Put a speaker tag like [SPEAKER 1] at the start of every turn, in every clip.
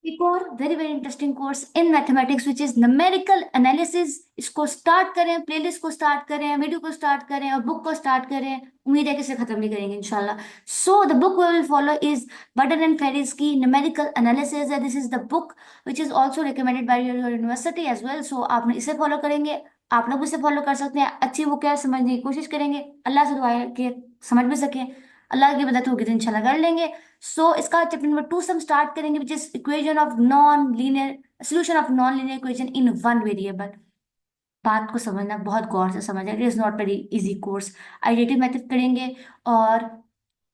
[SPEAKER 1] एक और very very interesting course in mathematics which is numerical analysis. इसको start करें, प्लेलिस्ट को स्टार्ट करें, वीडियो को स्टार्ट करें और बुक को स्टार्ट करें। उम्मीद है कि इसे खत्म नहीं करेंगे इंशाल्लाह। So the book we will follow is Burden and Faires की numerical analysis. This is the book which is also recommended by your university as well. So आप इसे फॉलो करेंगे, आप लोग इसे फॉलो कर सकते हैं। अच्छी बुक है, समझने की कोशिश करेंगे, अल्लाह से दुआ है कि समझ भी सके। अल्लाह की मदद होगी तो इंशाल्लाह कर लेंगे। सो इसका चैप्टर नंबर 2 से हम स्टार्ट करेंगे which is equation of non linear, solution of non linear equation in one variable. बात को समझना, बहुत गौर से समझना, it is not very easy course. आइडेटिव मेथड करेंगे और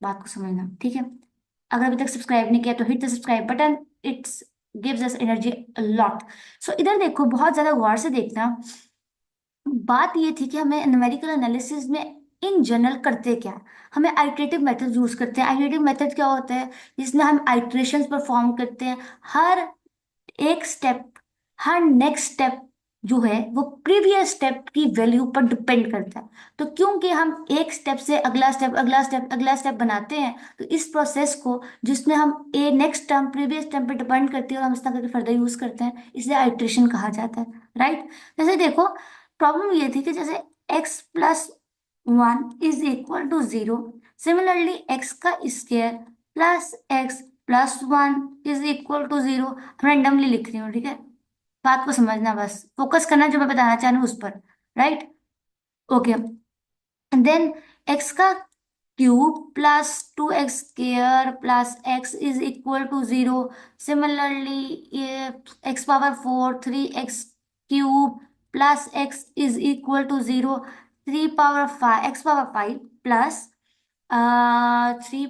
[SPEAKER 1] बात को समझना, ठीक है। अगर अभी तक सब्सक्राइब नहीं किया तो hit the subscribe button, it's gives us energy a lot. So इधर देखो, बहुत ज्यादा गौर से देखना। बात ये थी कि हमें न्यूमेरिकल एनालिसिस में इन जनरल करते क्या है। हमें आइटरेटिव मेथड यूज करते हैं। आइटरेटिव मेथड क्या होता है? जिसमें हम आइट्रेशंस परफॉर्म करते हैं। हर एक स्टेप, हर नेक्स्ट स्टेप जो है वो प्रीवियस स्टेप की वैल्यू पर डिपेंड करता है। तो क्योंकि हम एक स्टेप से अगला स्टेप, अगला स्टेप, अगला स्टेप बनाते हैं, तो इस प्रोसेस को जिसमें हम A next term previous term पे डिपेंड करते हैं और हम इस तरह करके फर्दर यूज करते हैं, इसलिए आइट्रेशन कहा जाता है। राइट। जैसे देखो, प्रॉब्लम ये थी कि जैसे x+1 = 0, सिमिलरली x का स्क्वायर प्लस x+1 = 0। रैंडमली लिख रही हूँ, ठीक है। बात को समझना, बस फोकस करना जो मैं बताना चाह रही हूँ उस पर। राइट। ओके। देन x का cube plus 2x² plus x = 0। Similarly ये x⁴ 3x³ plus x = 0। 3 power 5 x⁴ plus 3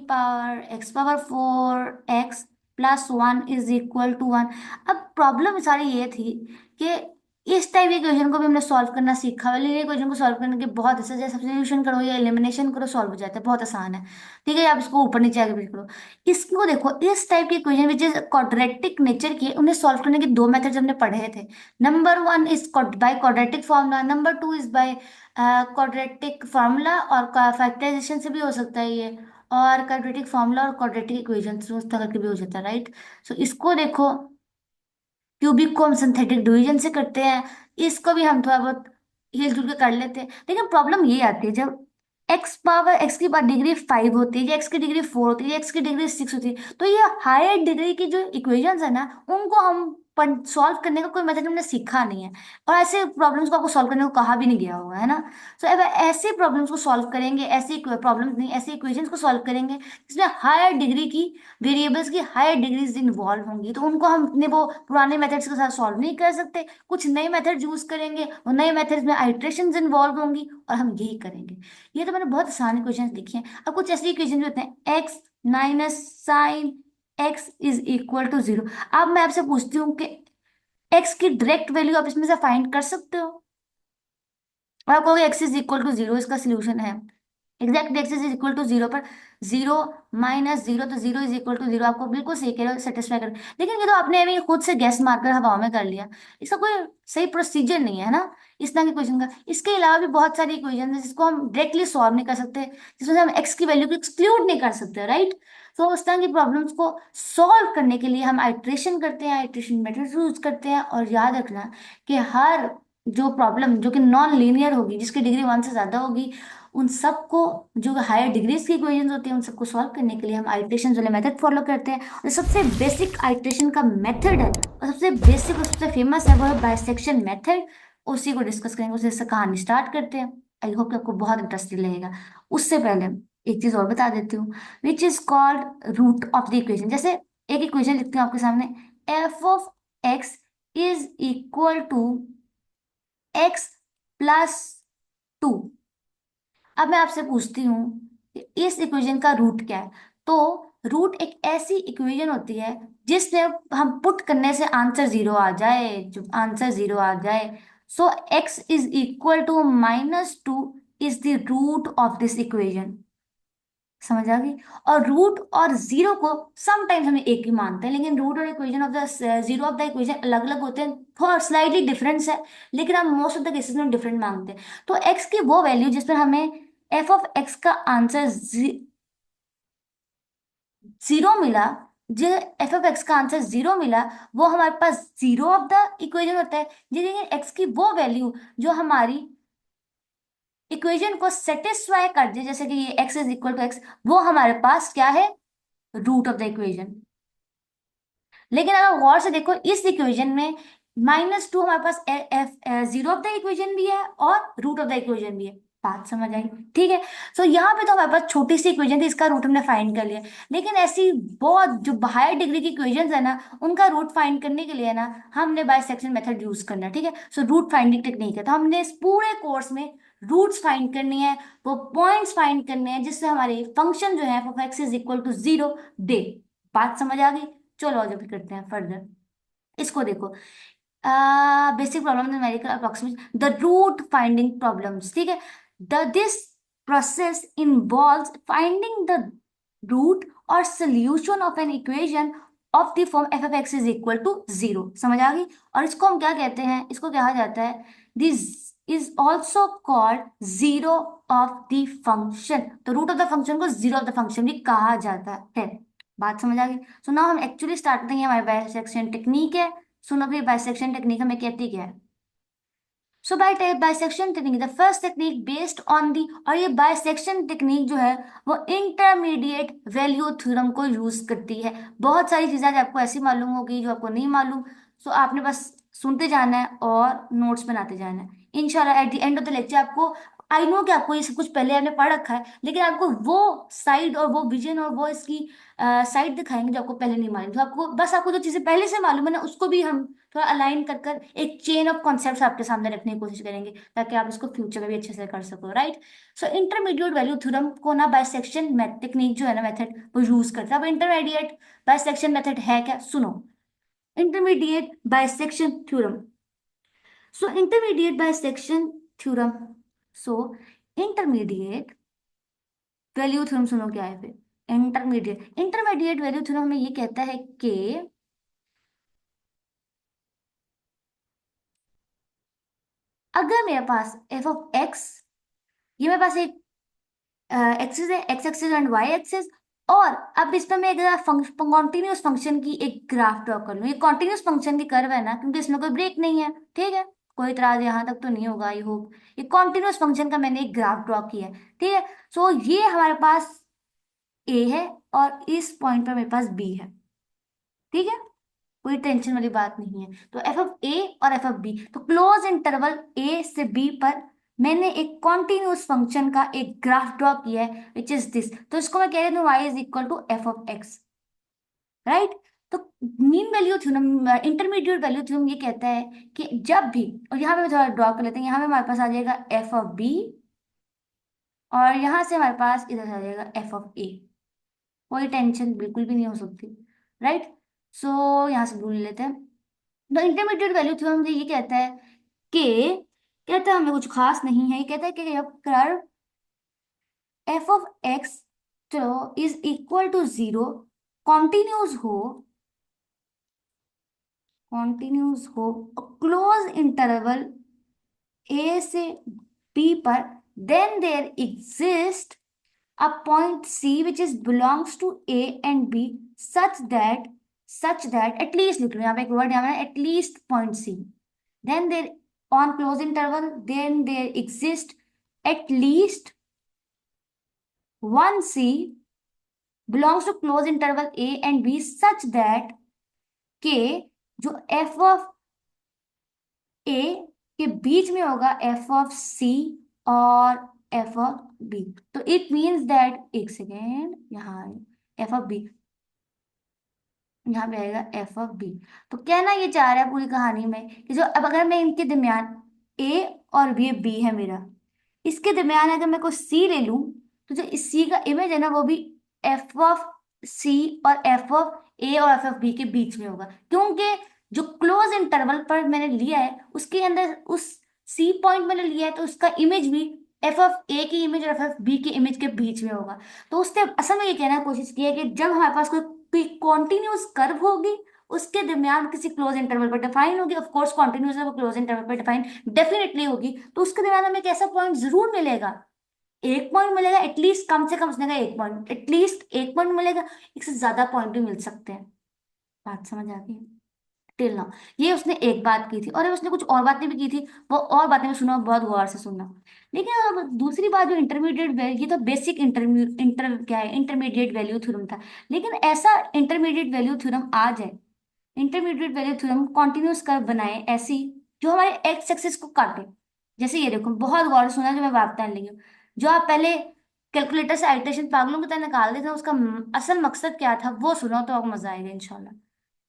[SPEAKER 1] x⁴x+1 अब प्रॉब्लम सारी ये थी कि इस टाइप की इक्वेशन को भी हमने सॉल्व करना सीखा हुआ। लीनियर इक्वेशन को सॉल्व करने के बहुत ऐसे, जैसे सब्स्टिट्यूशन करो या एलिमिनेशन करो, सॉल्व हो जाता है, बहुत आसान है। ठीक है, आप इसको ऊपर नीचे आगे पीछे करो। इसको देखो, इस टाइप की equation which is quadratic nature की, उन्हें सॉल्व करने के दो मेथड्स हमने पढ़े थे। Number one is by quadratic formula, number two is by quadratic formula, और फैक्टराइजेशन से भी हो सकता है ये, और क्वाड्रेटिक फार्मूला और क्वाड्रेटिक इक्वेशन से उस तरह के भी हो जाता है। राइट। सो इसको देखो, क्यूबिक को हम सिंथेटिक डिवीजन से करते हैं। इसको भी हम थोड़ा बहुत हिल जुल के कर लेते हैं। लेकिन प्रॉब्लम ये आती है जब एक्स की बात डिग्री 5 होती है, या एक्स की डिग्री 4 होती है, या एक्स की डिग्री 6 होती है, तो ये हायर डिग्री की जो इक्वेशंस है ना, उनको हम सॉल्व करने का कोई मेथड हमने सीखा नहीं है। और ऐसे प्रॉब्लम्स को आपको सॉल्व करने को कहा भी नहीं गया होगा, है ना। सो अब ऐसे प्रॉब्लम्स को सॉल्व करेंगे, ऐसी प्रॉब्लम्स नहीं, ऐसे इक्वेशंस को सॉल्व करेंगे जिसमें हायर डिग्री की वेरिएबल्स की हायर डिग्रीज इन्वॉल्व होंगी, तो उनको हम अपने वो पुराने मेथड्स के साथ सॉल्व नहीं कर सकते। कुछ नए मेथड यूज करेंगे, और नए मेथड्स में आइट्रेशंस इन्वॉल्व होंगी, और हम यही करेंगे। ये तो मैंने बहुत आसान इक्वेशंस लिखी हैं। अब कुछ ऐसी इक्वेशन होते हैं, x माइनस साइन x = 0। अब मैं आपसे पूछती हूँ कि x की डायरेक्ट वैल्यू आप इसमें से फाइंड कर सकते हो? और आप कहोगे x = 0 इसका सोल्यूशन है। एग्जैक्ट x = 0 पर 0 - 0 तो 0 = 0, आपको बिल्कुल सही कह रहे हो, सेटिस्फाई कर। लेकिन ये तो आपने अभी खुद से गैस मारकर हवा में कर लिया। इसका कोई सही प्रोसीजर नहीं है ना इस तरह की क्वेश्चन का। इसके अलावा भी बहुत सारी इक्वेशन है जिसको हम डायरेक्टली सॉल्व नहीं कर सकते, जिसमें से हम x की वैल्यू को एक्सक्लूड नहीं कर सकते। राइट। तो उस तरह की प्रॉब्लम्स को सॉल्व करने के लिए हम आइट्रेशन करते हैं, आइट्रेशन मेथड यूज करते हैं। और याद रखना कि हर जो प्रॉब्लम जो कि नॉन लीनियर होगी, जिसकी डिग्री 1 से ज्यादा होगी, उन सबको, जो हायर डिग्रीज की इक्वेशंस होती हैं, उन सबको सॉल्व करने के लिए हम आइट्रेशन वाले मेथड फॉलो करते हैं। और सबसे बेसिक आइट्रेशन का मेथड है, और सबसे बेसिक और सबसे फेमस है, वो है बाइसेक्शन मेथड। उसी को डिस्कस करेंगे, उसी से कहानी स्टार्ट करते हैं। आई होप कि आपको बहुत इंटरेस्टिंग लगेगा। उससे पहले एक चीज और बता देती हूँ, which is called root of the equation. जैसे एक इक्वेशन लिखती हूँ आपके सामने, f(x) = x+2। अब मैं आपसे पूछती हूँ कि इस इक्वेशन का रूट क्या है। तो रूट एक ऐसी इक्वेशन होती है जिसमें हम पुट करने से आंसर 0 आ जाए, जो आंसर 0 आ जाए। So x = -2 is the root of this equation. समझ आ गई? और रूट और जीरो को समटाइम्स हम एक ही मानते हैं, लेकिन रूट और equation of the zero of the equation अलग अलग होते हैं, थोड़ा स्लाइटली डिफरेंस है, लेकिन हम मोस्ट ऑफ द केसेस में डिफरेंट मांगते हैं। तो एक्स की वो वैल्यू जिस पर हमें f(x) का आंसर 0 मिला, जो एफ ऑफ एक्स का आंसर जीरो मिला, वो हमारे पास जीरो ऑफ द इक्वेशन होता है। लेकिन एक्स की वो वैल्यू जो हमारी इक्वेशन को सेटिस्फाई कर दे, जैसे कि ये x is equal to x, वो हमारे पास क्या है, रूट ऑफ द इक्वेशन। लेकिन अगर गौर से देखो इस इक्वेशन में -2 हमारे पास F zero of the equation भी है और रूट ऑफ द इक्वेशन भी है। बात समझ आई? ठीक है। सो यहाँ पे तो हमारे पास छोटी सी इक्वेशन थी, इसका रूट हमने फाइंड कर लिया। लेकिन ऐसी बहुत जो हायर डिग्री की इक्वेशंस है ना, उनका रूट फाइंड करने के लिए ना हमने बाइसेक्शन मेथड यूज करना है। ठीक है। सो रूट फाइंडिंग टेक्निक है, तो हमने इस पूरे कोर्स में रूट्स फाइंड करनी है, वो पॉइंट्स फाइंड करने हैं जिससे हमारे फंक्शन जो है F of X is equal to zero दे। बात समझ आ गई? चलो आगे भी करते हैं फर्दर। इसको देखो, basic problem numerical approximation the root finding problems. ठीक है। The this process involves finding the root और solution of an equation of the form F F X is equal to zero. समझ आ गई? और इसको हम क्या कहते हैं, इसको कहा जाता है, this is also called zero of the function. तो रूट ऑफ द फंक्शन को जीरो ऑफ द फंक्शन भी कहा जाता है। बात समझ आ गई? सो नाउ हम एक्चुअली स्टार्ट करते हैं, हमारी बाइसेक्शन टेक्निक है। सुनो भी, बाइसेक्शन टेक्निक हमें कहती क्या है। So bisection technique the first technique based on the, और ये बाइसेक्शन टेक्निक जो है वो इंटरमीडिएट वैल्यू थ्योरम को यूज करती है। बहुत सारी चीजें आज आपको ऐसी मालूम होगी जो आपको नहीं मालूम। सो आपने बस सुनते जाना है और नोट्स बनाते जाना है। इंशाल्लाह at the end of the lecture आपको, आई नो कि आपको ये सब कुछ पहले आपने पढ़ रखा है, लेकिन आपको वो साइड और वो विजन और वो इसकी साइड दिखाएंगे जो आपको पहले नहीं मालूम। तो आपको बस, आपको जो चीजें पहले से मालूम है ना, उसको भी हम थोड़ा अलाइन कर कर एक चेन ऑफ कॉन्सेप्ट्स आपके सामने रखने की कोशिश करेंगे, ताकि आप इसको फ्यूचर में भी अच्छे से कर सको। राइट। सो इंटरमीडिएट वैल्यू थ्योरम को ना बाइसेक्शन टेक्निक जो है ना, मेथड, वो यूज करता है। अब इंटरमीडिएट बाइसेक्शन मेथड है क्या, सुनो। इंटरमीडिएट बाइसेक्शन थ्योरम, सो इंटरमीडिएट बाइसेक्शन थ्योरम, सो इंटरमीडिएट वैल्यू थ्योरम, सुनो क्या है फिर। इंटरमीडिएट वैल्यू थ्योरम हमें ये कहता है कि अगर मेरे पास एफ ऑफ एक्स, ये मेरे पास एक एक्सिस है, x axis and y axis, और अब इस पर मैं एक कॉन्टिन्यूस फंक्शन की एक ग्राफ ड्रॉ कर लूँ। ये कॉन्टिन्यूस फंक्शन की कर्व है ना, क्योंकि इसमें कोई ब्रेक नहीं है। ठीक है। कोई इतराज यहाँ तक तो नहीं होगा, आई होप। ये कॉन्टिन्यूस फंक्शन का मैंने एक ग्राफ ड्रॉ किया है। ठीक है। सो ये हमारे पास ए है और इस पॉइंट पर मेरे पास बी है। ठीक है। कोई टेंशन वाली बात नहीं है। तो एफ ऑफ ए और एफ ऑफ बी, तो क्लोज इंटरवल ए से बी पर मैंने एक कॉन्टिन्यूस फंक्शन का एक ग्राफ ड्रॉ किया है, विच इज दिस। तो इसको मैं कह रही हूँ Y is equal to F of X. Right. तो mean value theorem, intermediate value theorem ये कहता है कि जब भी, और यहाँ पे मैं थोड़ा ड्रॉ कर लेते हैं, यहाँ पे हमारे पास आ जाएगा एफ ऑफ बी, और यहाँ से हमारे पास इधर आ जाएगा एफ ऑफ ए। कोई टेंशन बिल्कुल भी नहीं हो सकती। राइट। सो यहाँ से भूल लेते हैं। द इंटरमीडिएट वैल्यू थ्योरम ये कहता है कि, कहता है हमें कुछ खास नहीं है, ये कहता है कि जब कर्व एफ ऑफ एक्स तो is equal to zero continuous हो, कॉन्टिन्यूस हो क्लोज इंटरवल ए से बी पर, then there exist a point C which is belongs to A and B such that at least, लिख लो यहाँ पे एक word, यहाँ at least point C, then there on close interval then there exist at least one C belongs to close interval A and B such that के जो f of A के बीच में होगा f of C और f of B। तो it means that, एक second, यहाँ f of B, यहाँ पे आएगा एफ ऑफ बी। तो कहना ये चाह रहा है पूरी कहानी में कि जो, अब अगर मैं इनके दरमियान ए और बी है मेरा, इसके दरमियान अगर मैं कोई सी ले लूं, तो जो इस सी का इमेज है ना, वो भी एफ ऑफ सी और एफ ऑफ ए और एफ ऑफ बी के बीच में होगा, क्योंकि जो क्लोज इंटरवल पर मैंने लिया है उसके अंदर उस सी पॉइंट मैंने लिया है, तो उसका इमेज भी एफ ऑफ ए की इमेज और एफ ऑफ बी की इमेज के बीच में होगा। तो उसने असल में ये कहना कोशिश की है कि जब हमारे पास कोई कॉन्टिन्यूस कर्व होगी, उसके दरमियान किसी क्लोज इंटरवल पर डिफाइन होगी, ऑफ कोर्स कॉन्टिन्यूस है वो क्लोज इंटरवल पर डिफाइन डेफिनेटली होगी, तो उसके दरमियान हमें एक ऐसा पॉइंट जरूर मिलेगा एक पॉइंट मिलेगा एटलीस्ट, कम से कम उसने कहा एक पॉइंट, एटलीस्ट एक पॉइंट मिलेगा, एक से ज्यादा पॉइंट भी मिल सकते हैं। बात समझ आ गई? टिल नाउ ये उसने एक बात की थी, और उसने कुछ और बातें भी की थी, वो और बातें भी सुनो, बहुत गौर से सुनना। लेकिन अब दूसरी बात जो इंटरमीडिएट वैल्यू, ये तो बेसिक क्या है, इंटरमीडिएट वैल्यू थ्योरम था। लेकिन ऐसा इंटरमीडिएट वैल्यू थ्योरम आ जाए, intermediate value theorem continuous curve बनाए ऐसी, जो हमारे एक्स एक्सिस को काटे। जैसे ये देखो, बहुत गौर से सुना जो मैं बात बताने लगी हूँ। जो आप पहले कैलकुलेटर से आइटेशन पागलों की तरह निकाल देते थे, उसका असल मकसद क्या था वो सुनो तो आपको मजा आएगा इंशाल्लाह।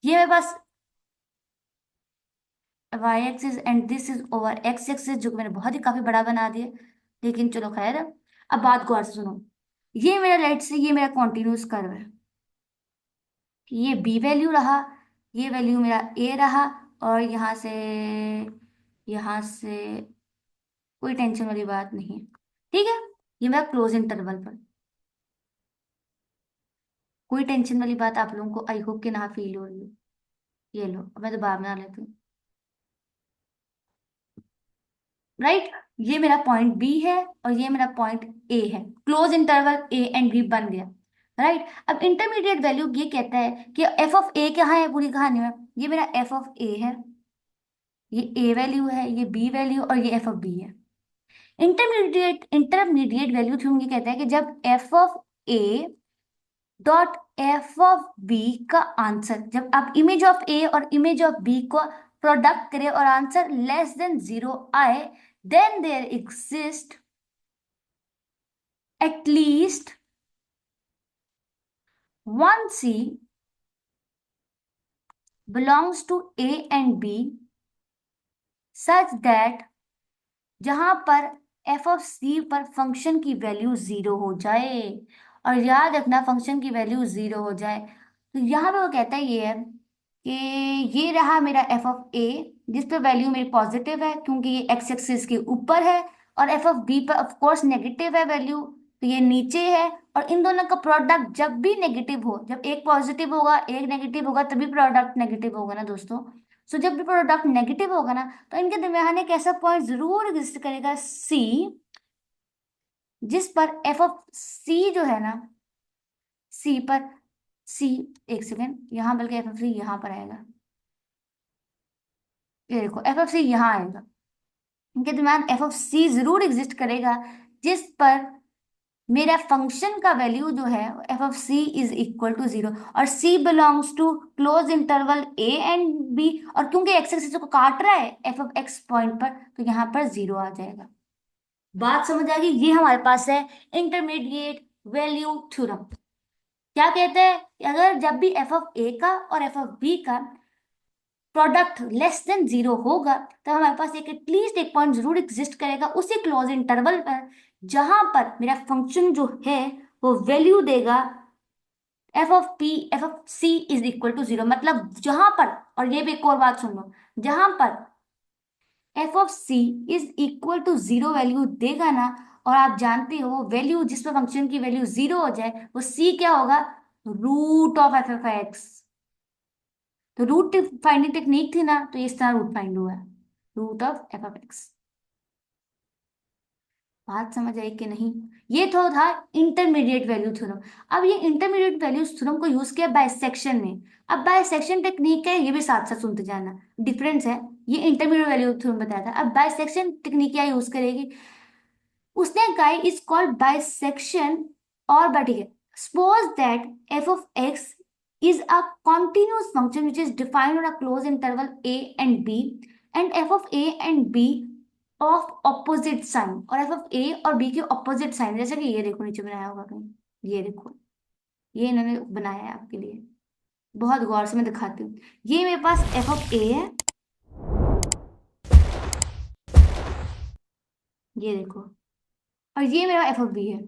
[SPEAKER 1] ये मेरे पास Y axis and this is over X axis, जो कि मैंने बहुत ही काफी बड़ा बना दिया, लेकिन चलो खैर। अब बात गौर से सुनो। ये मेरा लेट से ये मेरा कॉन्टिन्यूस कर्व है, ये बी वैल्यू रहा, ये वैल्यू मेरा ए रहा, और यहाँ से कोई टेंशन वाली बात नहीं है। ठीक है, ये मेरा क्लोज इंटरवल पर, कोई टेंशन वाली बात आप लोगों को आई होप कि ना फील हो रही हो। ये लो, अब मैं दोबारा बना लेती हूँ। राइट, ये मेरा पॉइंट बी है, और ये मेरा पॉइंट ए है, close interval A and B बन गया। राइट, अब इंटरमीडिएट वैल्यू ये कहता है कि एफ ऑफ ए कहाँ है पूरी कहानी में, ये मेरा एफ ऑफ ए है, ये ए वैल्यू है, ये बी वैल्यू, और ये एफ ऑफ बी है। इंटरमीडिएट वैल्यू थ्योरम ये कहता है कि जब f of A dot F of B का आंसर, जब आप इमेज ऑफ ए और इमेज ऑफ बी को प्रोडक्ट करें और आंसर लेस देन जीरो आए, then there exist at least one C belongs to A and B such that जहां पर एफ ऑफ सी पर फंक्शन की वैल्यू जीरो हो जाए। और याद रखना, फंक्शन की वैल्यू जीरो हो जाए, तो यहां पे वो कहता है ये है कि ये रहा मेरा एफ ऑफ ए, जिस पे वैल्यू मेरी पॉजिटिव है क्योंकि ये एक्स एक्सिस के ऊपर है, और एफ ऑफ बी पर ऑफ कोर्स नेगेटिव है वैल्यू, तो ये नीचे है। और इन दोनों का प्रोडक्ट जब भी नेगेटिव हो, जब एक पॉजिटिव होगा एक नेगेटिव होगा, तभी प्रोडक्ट नेगेटिव होगा ना दोस्तों। सो जब भी प्रोडक्ट नेगेटिव होगा ना, तो इनके दरमियान एक ऐसा पॉइंट जरूर एग्जिस्ट करेगा सी, जिस पर एफ ऑफ सी जो है ना, सी पर, सी, एक सेकेंड, यहाँ बल्कि एफ ऑफ सी यहाँ पर आएगा, ये देखो एफ ऑफ सी यहाँ आएगा। इनके दरमियान एफ ऑफ सी जरूर एग्जिस्ट करेगा, जिस पर मेरा फंक्शन का वैल्यू जो है F of C is equal to zero, और C belongs to close interval A and B, और क्योंकि एक्स एक्सिस को काट रहा है एफ ऑफ एक्स पॉइंट पर, तो यहाँ पर जीरो आ जाएगा। बात समझ आ गई? ये हमारे पास है इंटरमीडिएट वैल्यू थ्योरम। क्या कहते हैं कि अगर जब भी एफ ऑफ ए का और एफ ऑफ बी का प्रोडक्ट लेस देन जीरो होगा, तो हमारे पास एक एटलीस्ट एक पॉइंट जरूर एग्जिस्ट करेगा उसी क्लोज इंटरवल पर, जहां पर मेरा फंक्शन जो है वो वैल्यू देगा f of C is equal to zero. मतलब जहां पर, और ये भी एक और बात सुन लो, जहां पर f of C is equal to zero value देगा ना, और आप जानते हो वो वैल्यू जिस पर फंक्शन की वैल्यू जीरो हो जाए, वो सी क्या होगा, root of f F x. तो रूट फाइंडिंग टेक्निक थी ना, तो इस तरह रूट फाइंड हुआ है, root of f F x. बात समझ आई कि नहीं? ये तो था इंटरमीडिएट वैल्यू थ्योरम। अब ये इंटरमीडिएट वैल्यू थ्योरम को यूज किया बाइसेक्शन में। अब बाइसेक्शन टेक्निक है, ये भी साथ साथ सुनते जाना, डिफरेंस है। ये इंटरमीडिएट वैल्यू थ्योरम बताया था, अब बाइसेक्शन टेक्निक क्या यूज करेगी, उसने कहा इज कॉल्ड बाइसेक्शन। और ठीक है, suppose that F of x is a continuous function which is defined on a closed interval a and b, and f of a and b of opposite sign, और f of a और b के opposite sign, जैसे कि ये देखो नीचे बनाया होगा कहीं, ये देखो, ये इन्होंने बनाया है आपके लिए, बहुत गौर से मैं दिखाती हूँ। ये मेरे पास f of a है, ये देखो, और ये मेरा f of b है,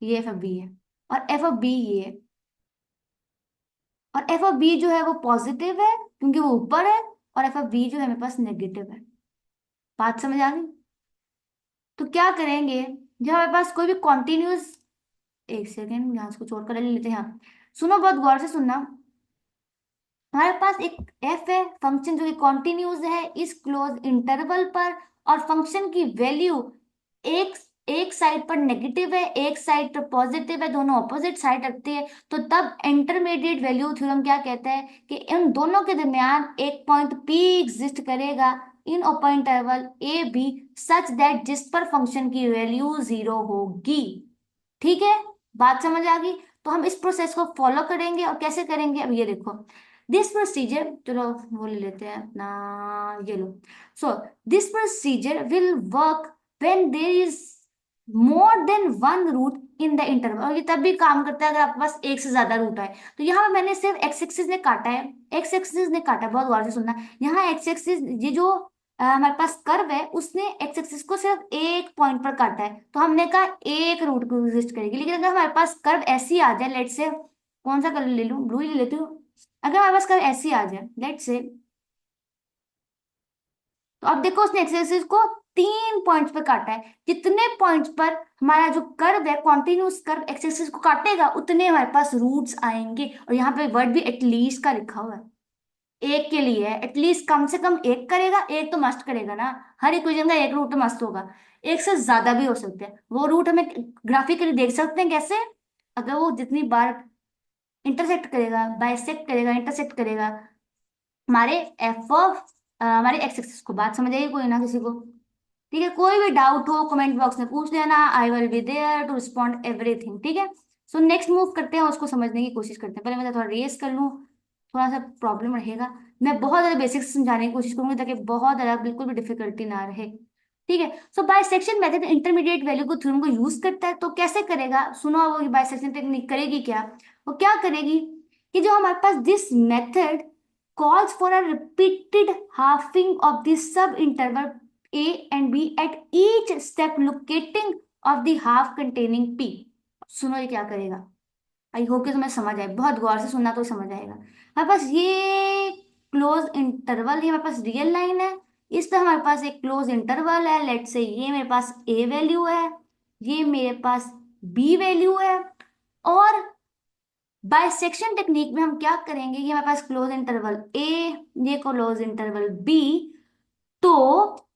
[SPEAKER 1] ये f of b है, और f of b ये है, और एफ ऑफ बी जो है वो पॉजिटिव है क्योंकि वो ऊपर है, और एफ ऑफ बी जो है मेरे पास नेगेटिव है। बात समझ आ गई? तो क्या करेंगे, जब हमारे पास कोई भी कॉन्टिन्यूस, एक सेकेंड यहाँ से कुछ और कर लेते हैं, हाँ सुनो बहुत गौर से सुनना। हमारे पास एक एफ है फंक्शन जो कि कॉन्टिन्यूज है इस क्लोज इंटरवल पर, और फंक्शन की वैल्यू एक एक साइड पर नेगेटिव है, एक साइड पर पॉजिटिव है, दोनों ऑपोजिट साइड रखती है, तो तब इंटरमीडिएट वैल्यू थ्योरम क्या कहता है कि इन दोनों के दरमियान एक पॉइंट पी एग्जिस्ट करेगा in open interval A B, such that जिस पर फंक्शन की वैल्यू जीरो होगी। ठीक है, बात समझ आ गई। तो हम इस प्रोसेस को फॉलो करेंगे, और कैसे करेंगे अब ये देखो। दिस प्रोसीजर, चलो वो ले लेते हैं अपना, ये लो। So this procedure will work when there is more than one root in the interval, और ये तब भी काम करता है अगर आपके पास एक से ज्यादा रूट है। तो यहाँ मैंने सिर्फ एक्स एक्सिस ने काटा है, एक्स एक्सिस ने काटा है, बहुत गौर से सुनना। यहाँ एक्स एक्सिस, ये जो हमारे पास कर्व है उसने एक्स एक्सिस को सिर्फ एक पॉइंट पर काटा है, तो हमने कहा एक रूट को एग्जिस्ट करेगी। लेकिन अगर हमारे पास कर्व ऐसी आ जाए, लेट से, कौन सा कलर ले लूं, ब्लू ही ले लेती हूँ। अगर हमारे पास कर्व ऐसी आ जाए लेट से, तो अब देखो उसने एक्स एक्सिस को तीन पॉइंट्स पर काटा है। जितने पॉइंट्स पर हमारा जो कर्व है कॉन्टिन्यूस कर्व एक्स एक्सिस को काटेगा, उतने हमारे पास रूट्स आएंगे। और यहाँ पे वर्ड भी एटलीस्ट का लिखा हुआ है, एक के लिए है, एटलीस्ट कम से कम एक करेगा, एक तो मस्ट करेगा ना। हर इक्वेशन का एक रूट तो मस्ट होगा, एक से ज्यादा भी हो सकते हैं। वो रूट हमें ग्राफिकली देख सकते हैं कैसे, अगर वो जितनी बार इंटरसेक्ट करेगा, बाइसेक्ट करेगा, इंटरसेक्ट करेगा हमारे एफ ऑफ हमारे एक्स एक्सिस को। बात समझ आएगी कोई ना किसी को? ठीक है, कोई भी डाउट हो कमेंट बॉक्स में पूछ लेना, I will be there to respond everything. ठीक है, सो नेक्स्ट मूव करते हैं, उसको समझने की कोशिश करते हैं। पहले मैं थोड़ा रेस कर लूँ, थोड़ा सा प्रॉब्लम रहेगा। मैं बहुत ज़्यादा बेसिक्स समझाने की कोशिश करूंगी ताकि बहुत ज़्यादा बिल्कुल भी डिफिकल्टी ना रहे। ठीक है, so bisection method intermediate value को थ्योरम को यूज करता है। तो कैसे करेगा, सुनो वो बाइसेक्शन टेक्निक करेगी क्या। वो क्या करेगी कि जो हमारे पास this method calls for a repeated halving of the sub-interval A and B at each step locating of the half containing P। सुनो ये क्या करेगा, आई होप कि तुम्हें समझ आए, बहुत गौर से सुनना तो समझ आएगा। हमारे पास ये क्लोज इंटरवल, ये हमारे पास रियल लाइन है, इस पे हमारे पास एक क्लोज इंटरवल है। लेट से ये मेरे पास ए वैल्यू है, ये मेरे पास बी वैल्यू है। और बाइसेक्शन टेक्निक में हम क्या करेंगे, ये हमारे पास क्लोज इंटरवल ए, ये क्लोज इंटरवल बी। तो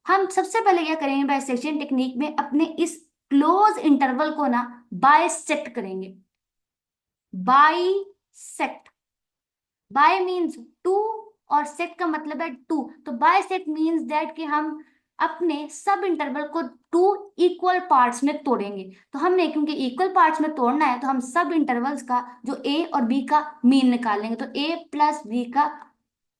[SPEAKER 1] हम सबसे पहले क्या करेंगे बाइसेक्शन टेक्निक में, अपने इस क्लोज इंटरवल को ना बाइसेक्ट करेंगे। बाइसेक्ट, बाय मीन्स टू, और सेट का मतलब है टू। तो बाय सेट मीन्स दैट कि हम अपने सब इंटरवल को टू इक्वल पार्ट्स में तोड़ेंगे। तो हमने क्योंकि इक्वल पार्ट्स में तोड़ना है, तो हम सब इंटरवल्स का जो ए और बी का मीन निकाल लेंगे। तो ए प्लस बी का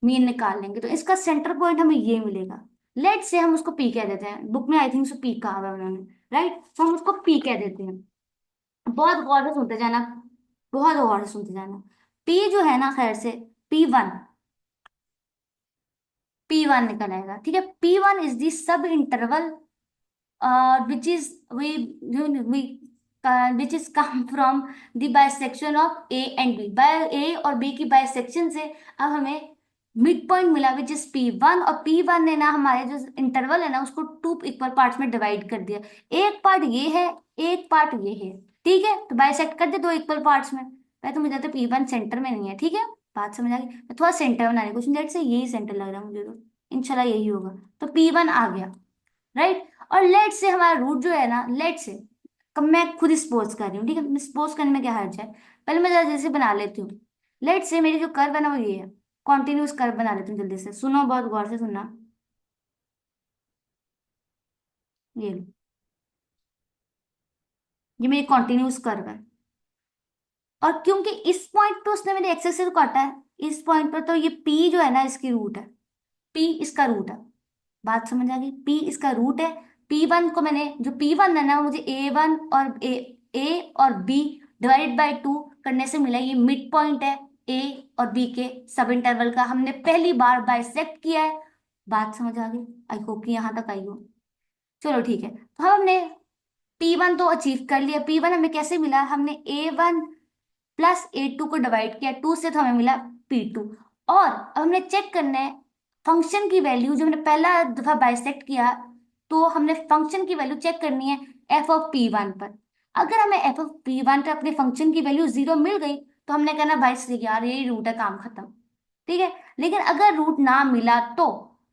[SPEAKER 1] मीन निकाल लेंगे, तो इसका सेंटर पॉइंट हमें ये मिलेगा। लेट से हम उसको पी कह देते हैं, बुक में आई थिंक सो पी कहा हुआ है उन्होंने, राइट। तो हम उसको पी कह देते हैं। बहुत गौर से सुनते जाना, बहुत गौर से सुनते जाना। पी जो है ना, खैर से P1, P1 निकल आएगा। ठीक है, P1 इज दी सब interval which is we which is come from the bisection of A and B। By A और B की बाइसेक्शन से अब हमें मिड पॉइंट मिला विच इज P1, और P1 ने ना हमारे जो इंटरवल है ना उसको टू इक्वल पार्ट्स में डिवाइड कर दिया। एक पार्ट ये है, एक पार्ट ये है। ठीक है, तो बाइसेक्ट कर दे दो इक्वल पार्ट्स में। पहले तो मुझे तो P1 सेंटर में नहीं है। ठीक है, बात समझ आ गई। मैं थोड़ा सेंटर बनाने की कोशिश, लेट से यही सेंटर लग रहा है मुझे, तो इंशाल्लाह यही होगा। तो P1 आ गया, राइट। और लेट से हमारा रूट जो है ना, लेट से, कब मैं खुद सपोज कर रही हूँ, ठीक है, सपोज करने में क्या हर्ज है। पहले मैं जरा जैसे बना लेती हूँ। लेट से मेरी जो कर्व है ना वो ये है, कॉन्टिन्यूस कर्व बना लेती हूँ जल्दी से, सुनो बहुत गौर से सुनना। ये लो, ये मेरी कॉन्टिन्यूस कर्व है। और क्योंकि इस पॉइंट पे उसने मेरे एक्सेस से काटा है, इस पॉइंट पर, तो ये पी जो है ना इसकी रूट है, पी इसका रूट है। बात समझ आ गई, पी इसका रूट है। P1 को मैंने, जो P1 है ना वो मुझे A1 और ए और बी डिवाइड बाई टू करने से मिला। ये मिड पॉइंट है ए और बी के सब इंटरवल का, हमने पहली बार बाइसेक्ट किया है। बात समझ आ गई, आई होप कि यहाँ तक आई हो। चलो ठीक है, तो हम हमने P1 तो अचीव कर लिया। P1 हमें कैसे मिला, हमने A1 प्लस A2 को डिवाइड किया, टू से तो हमें मिला P2। और अब हमने चेक करना है फंक्शन की वैल्यू, जो हमने पहला दफा बाइसेक्ट किया, तो हमने फंक्शन की वैल्यू चेक करनी है एफ ऑफ P1 पर। अगर हमें एफ ऑफ P1 पर अपने फंक्शन की वैल्यू जीरो मिल गई, तो हमने कहना भाई सही यार यही रूट है, काम खत्म। ठीक है। लेकिन अगर रूट ना मिला तो,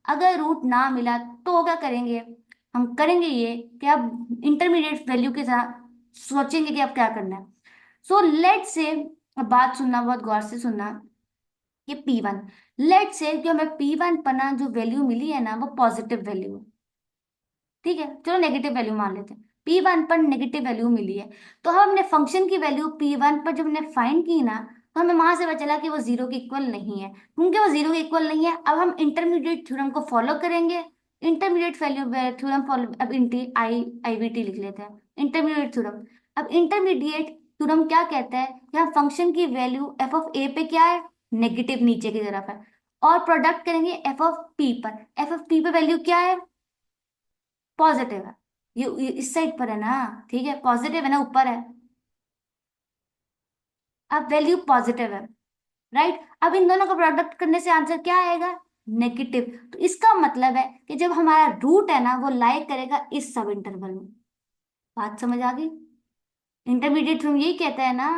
[SPEAKER 1] अगर रूट ना मिला तो क्या करेंगे, हम करेंगे ये कि अब इंटरमीडिएट वैल्यू के साथ सोचेंगे कि अब क्या करना है। सो लेट से, बात सुनना, बहुत गौर से सुनना, कि P1, लेट से कि हमें P1 पर ना जो वैल्यू मिली है ना वो पॉजिटिव वैल्यू है। ठीक है, चलो नेगेटिव वैल्यू मान लेते हैं। P1 पर नेगेटिव वैल्यू मिली है, तो हम अपने फंक्शन की वैल्यू P1 पर जब हमने फाइंड की ना, तो हमें वहां से पता चला कि वो जीरो के इक्वल नहीं है। क्योंकि वो जीरो के इक्वल नहीं है, अब हम इंटरमीडिएट थ्योरम को फॉलो करेंगे। इंटरमीडिएट वैल्यू थ्योरम फॉलो, अब इंटी आई IVT लिख लेते हैं, इंटरमीडिएट थ्योरम। अब इंटरमीडिएट थ्योरम क्या कहता है कि हम फंक्शन की वैल्यू f(a) पे क्या है, नेगेटिव नीचे की तरफ है, और प्रोडक्ट करेंगे f(p) पर। f(p) पे वैल्यू क्या है, पॉजिटिव है। ये इस साइड पर है ना, ठीक है, पॉजिटिव है ना, ऊपर है। अब वैल्यू पॉजिटिव है, राइट। अब इन दोनों का प्रोडक्ट करने से आंसर क्या आएगा, नेगेटिव। तो इसका मतलब है कि जब हमारा रूट है ना वो लाई करेगा इस सब इंटरवल में। बात समझ आ गई। इंटरमीडिएट थ्योरम यही कहता है ना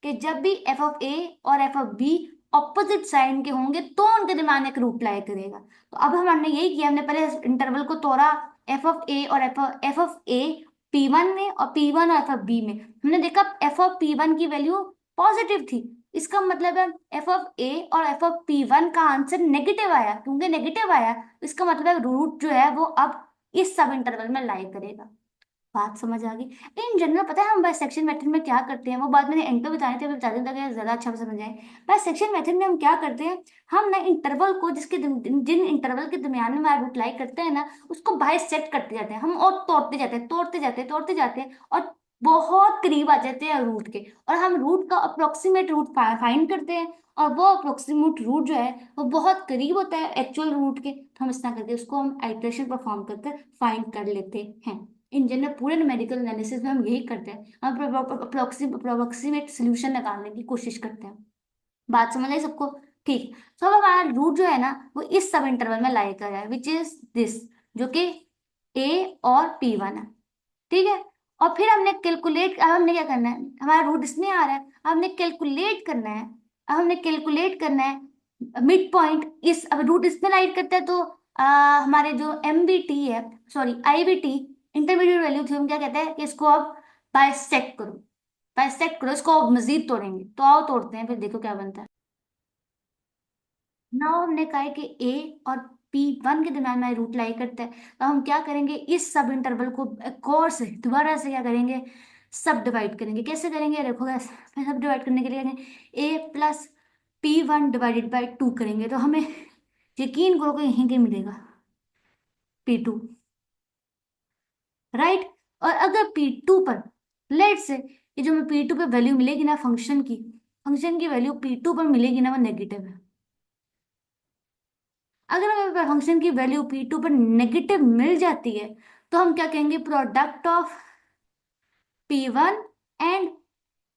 [SPEAKER 1] कि जब भी f(a) और f(b) ऑपोजिट साइन के होंगे तो उनके दरम्यान एक रूट लाई करेगा। तो अब हमने यही किया, हमने पहले इंटरवल को तोड़ा, f(a) और f(a) P1 में और P1 और f(b) में। हमने देखा f(p1) की वैल्यू पॉजिटिव थी। इसका मतलब है f(a) और f(p1) का आंसर नेगेटिव आया। क्योंकि नेगेटिव आया, तो इसका मतलब है रूट जो है वो अब इस सब इंटरवल में लाई करेगा। बात समझ आ गई। इन जनरल पता है हम बाइसेक्शन मेथड में क्या करते हैं, वो बात मैंने एंड पे बताई थी, अभी बता दें ताकि ज्यादा अच्छा से समझ आए। बाइसेक्शन मेथड में हम क्या करते हैं, हम ना इंटरवल को जिसके जिन इंटरवल के दरमियान में हमारा रूट लाई करते हैं ना, उसको बाइसेक्ट करते जाते हैं हम, और तोड़ते जाते हैं, तोड़ते जाते हैं, तोड़ते जाते हैं, और बहुत करीब आ जाते हैं रूट के। और हम रूट का अप्रोक्सीमेट रूट फाइंड करते हैं, और वो अप्रोक्सीमेट रूट जो है वो बहुत करीब होता है एक्चुअल रूट के। तो हम इस तरह करके उसको हम आइट्रेशन परफॉर्म करके फाइंड कर लेते हैं। इन जनरल पूरे न्यूमेरिकल एनालिसिस में हम यही करते हैं, हम अप्रोक्सीमेट सोल्यूशन निकालने की कोशिश करते हैं। बात समझ आई सबको, ठीक। तो अब हमारा रूट जो है ना वो इस सब इंटरवल में लाई कर रहा है, विच इज दिस, जो कि a और P1 है। ठीक है। और फिर हमने कैलकुलेट, अब हमने क्या करना है, हमारा रूट इसमें आ रहा है, अब हमने कैलकुलेट करना है। अब हमने कैलकुलेट करना है मिड पॉइंट, इस अब रूट इसमें लाइट करता है, तो हमारे जो MBT है, sorry IBT, intermediate value theorem क्या कहता है कि इसको अब बाइसेक्ट करो। बाइसेक्ट करो इसको, अब मजीद तोड़ेंगे, तो आओ तोड़ते हैं, फिर देखो क्या बनता है। नाउ हमने कहा है कि ए और P1 के दरम्यान में रूट लाई करता है, तो हम क्या करेंगे, इस सब इंटरवल को एक और से दोबारा से क्या करेंगे, सब डिवाइड करेंगे। कैसे करेंगे देखो, कैसे सब डिवाइड करने के लिए करेंगे, a+P1/2 करेंगे, तो हमें यकीन करो कि यहीं के मिलेगा P2, राइट। और अगर P2 पर, लेट से, ये जो हमें P2 पे वैल्यू मिलेगी ना फंक्शन की वैल्यू P2 पर मिलेगी ना वो नेगेटिव है। अगर हमें फंक्शन की वैल्यू P2 पर नेगेटिव मिल जाती है, तो हम क्या कहेंगे, product of P1 and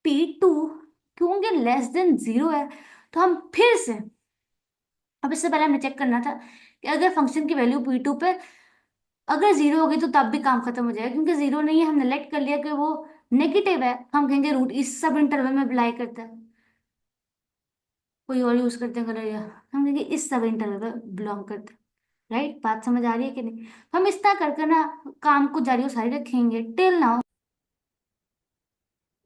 [SPEAKER 1] P2, क्योंकि लेस देन जीरो है, तो हम फिर से, अब इससे पहले हमें चेक करना था कि अगर फंक्शन की वैल्यू P2 पे अगर जीरो होगी तो तब भी काम खत्म हो जाएगा। क्योंकि जीरो नहीं है, हमने लेट कर लिया कि वो नेगेटिव है, हम कहेंगे रूट इस सब इंटरवल में अप्लाई करता है। कोई और यूज करते हैं कलर, या हम कहेंगे इस सब इंटरवल में बिलोंग करता है। राइट, बात समझ आ रही है कि नहीं। हम इस तरह कर कर ना काम को जारी और सारी रखेंगे टिल नाउ।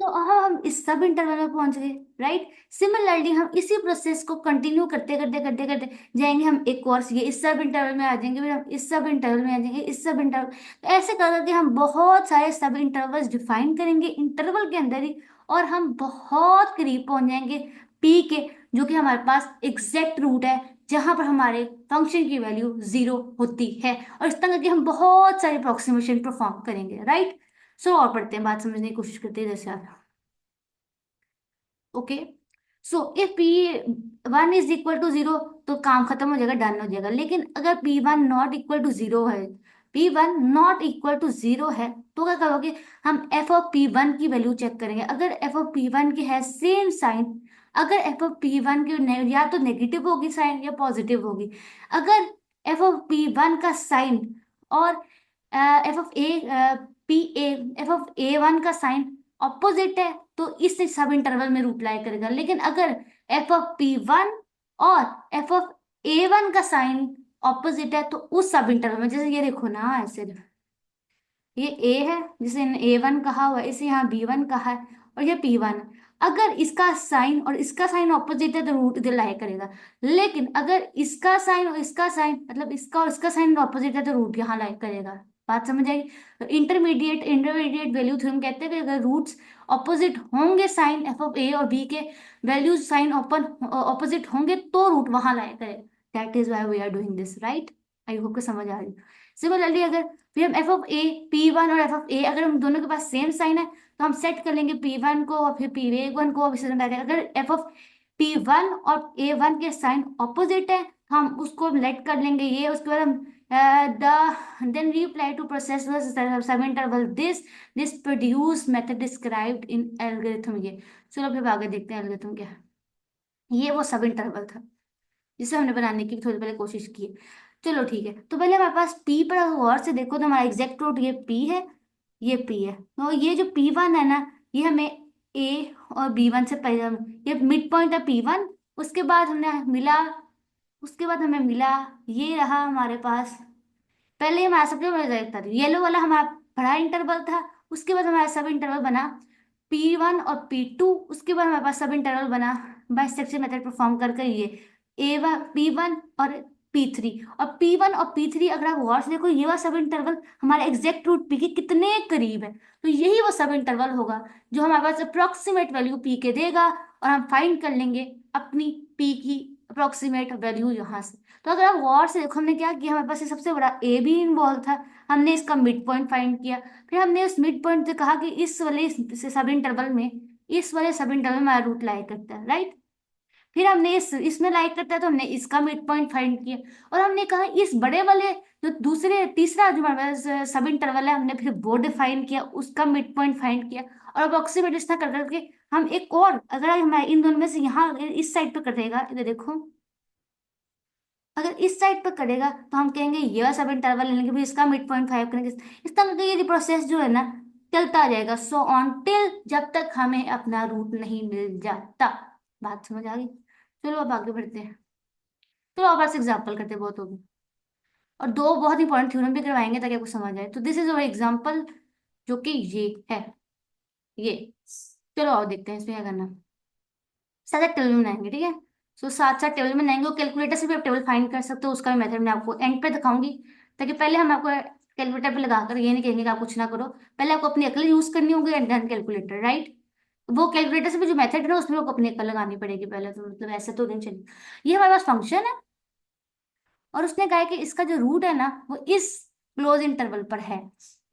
[SPEAKER 1] तो हम इस सब इंटरवल में पहुंच गए, राइट। सिमिलरली हम इसी प्रोसेस को कंटिन्यू करते करते करते करते जाएंगे, हम एक और ये इस सब इंटरवल में आ जाएंगे, फिर हम इस सब इंटरवल में आ जाएंगे, इस सब इंटरवल, तो ऐसे कर करके हम बहुत सारे सब इंटरवल्स डिफाइन करेंगे इंटरवल के अंदर ही, और हम बहुत करीब पहुंच जाएंगे पी के, जो कि हमारे पास एग्जैक्ट रूट है जहां पर हमारे फंक्शन की वैल्यू जीरो होती है। और इस तरह करके हम बहुत सारे अप्रोक्सीमेशन परफॉर्म करेंगे, राइट। सो और पढ़ते हैं, बात समझने की कोशिश करते हैं जैसे आप। Okay. So if P1 is equal to zero, तो काम खत्म हो जाएगा, डन हो जाएगा। लेकिन अगर P1 not equal to zero है, P1 not equal to zero है, तो क्या करोगे, हम f(P1) की वैल्यू चेक करेंगे। अगर f(P1) की है सेम साइन, अगर f(P1) की या तो नेगेटिव होगी साइन या पॉजिटिव होगी। अगर f(P1) का साइन और f of A P A F of A1 का साइन ऑपोजिट है, तो इस सब इंटरवल में रूट लाई करेगा। लेकिन अगर f(P1) और एफ ऑफ A1 का साइन ऑपोजिट है, तो उस सब इंटरवल में, जैसे ये देखो ना, ऐसे ये ए है जिसे A1 कहा हुआ है, इसे यहाँ B1 कहा है, और ये P1 है। अगर इसका साइन और इसका साइन ऑपोजिट है तो रूट इधर लाई करेगा। लेकिन अगर इसका साइन और इसका साइन, मतलब इसका और इसका साइन ऑपोजिट है, तो रूट यहाँ लाई करेगा। बात समझ आएगी? तो इंटरमीडिएट इंटरमीडिएट वैल्यू थ्योरम कहते हैं कि अगर रूट्स ऑपोजिट होंगे, साइन एफ ऑफ ए और बी के वैल्यूज साइन ओपन ऑपोजिट होंगे, तो रूट वहां लाया करेगा। That is why we are doing this, right? I hope को समझ आ रही है। सिमिलरली अगर फिर हम एफ ऑफ ए P1 और एफ ऑफ ए, अगर हम दोनों के पास सेम साइन है, तो हम सेट कर लेंगे P1 को और फिर P1 को, और इसी तरह अगर एफ ऑफ P1 और A1 के साइन ऑपोजिट है, तो हम उसको लेट कर लेंगे ये। उसके बाद हम then we apply to process was sub interval this produce method described in algorithm। ये चलो फिर आगे देखते हैं एल्गोरिथम क्या है। ये वो सब इंटरवल था जिसे हमने बनाने की थोड़ी पहले कोशिश की है। चलो ठीक है, तो पहले हमारे पास पी पर गौर से देखो, तो हमारा एग्जैक्ट रूट ये पी है, ये पी है। तो ये जो P1 है ना, ये हमें ए और B1 से पहले, ये मिड पॉइंट है P1। उसके बाद हमने मिला, उसके बाद हमें मिला, ये रहा हमारे पास। पहले हमारा सबसे बड़ा था येलो वाला, हमारा बड़ा इंटरवल था। उसके बाद हमारा सब इंटरवल बना P1 और P2। उसके बाद हमारे पास सब इंटरवल बना बाइसेक्शन मेथड परफॉर्म करके ये P1 और P3। और P1 और P3 अगर आप गौर से देखो, ये वाला सब इंटरवल हमारे एग्जैक्ट रूट P के कितने करीब है। तो यही वो सब इंटरवल होगा जो हमारे पास अप्रोक्सीमेट वैल्यू P के देगा, और हम फाइंड कर लेंगे अपनी P की अप्रोक्सीमेट वैल्यू यहाँ से। तो अगर आप गौर से देखो, हमने क्या किया, हमारे पास ये सबसे बड़ा ए भी इन्वॉल्व था। हमने इसका मिड पॉइंट फाइंड किया, फिर हमने उस मिड पॉइंट से कहा कि इस वाले सब इंटरवल में, इस वाले सब इंटरवल में हमारा रूट लाई करता है, राइट? फिर हमने इसमें लाई करता है, तो हमने इसका मिड पॉइंट फाइंड किया। और हमने कहा इस बड़े वाले जो दूसरे तीसरा जो हमारे पास सब इंटरवल है, हमने फिर वो डिफाइन किया, उसका मिड पॉइंट फाइंड किया। और अप्रोक्सीमेट इस तरह कर करके हम एक और, अगर हमारे इन दोनों में से यहाँ इस साइड पे कर देगा, इधर देखो, अगर इस साइड पर करेगा तो हम कहेंगे ये वाला सब इंटरवल लेंगे, फिर इसका मिड पॉइंट फाइव करेंगे। इस तरह का ये प्रोसेस जो है ना, चलता जाएगा, सो ऑन टिल जब तक हमें अपना रूट नहीं मिल जाता। बात समझ आ गई? चलो अब आगे बढ़ते हैं। चलो अब बस एग्जाम्पल करते हैं, बहुत होगी। और दो बहुत इंपॉर्टेंट थ्योरम भी करवाएंगे ताकि आपको समझ आए। तो दिस इज और एग्जाम्पल, जो कि ये है, ये। चलो आओ देखते हैं इसमें क्या करना। साथ साथ टेबल बनाएंगे, ठीक है? सो साथ साथ टेबल बनाएंगे, और कैलकुलेटर से भी आप टेबल फाइंड कर सकते हो, उसका भी मेथड मैं आपको एंड पे दिखाऊंगी। ताकि पहले हम आपको कैलकुलेटर पे लगाकर ये नहीं कहेंगे कि आप कुछ ना करो, पहले आपको अपनी अकल यूज करनी होगी एंड देन कैलकुलेटर, राइट? वो कैलकुलेटर से भी जो मेथड है ना, उसमें आपको अपनी अकल लगानी पड़ेगी पहले, तो मतलब ऐसे तो नहीं चलेगा। ये हमारे पास फंक्शन है, और उसने कहा है कि इसका जो रूट है ना, वो इस क्लोज इंटरवल पर है,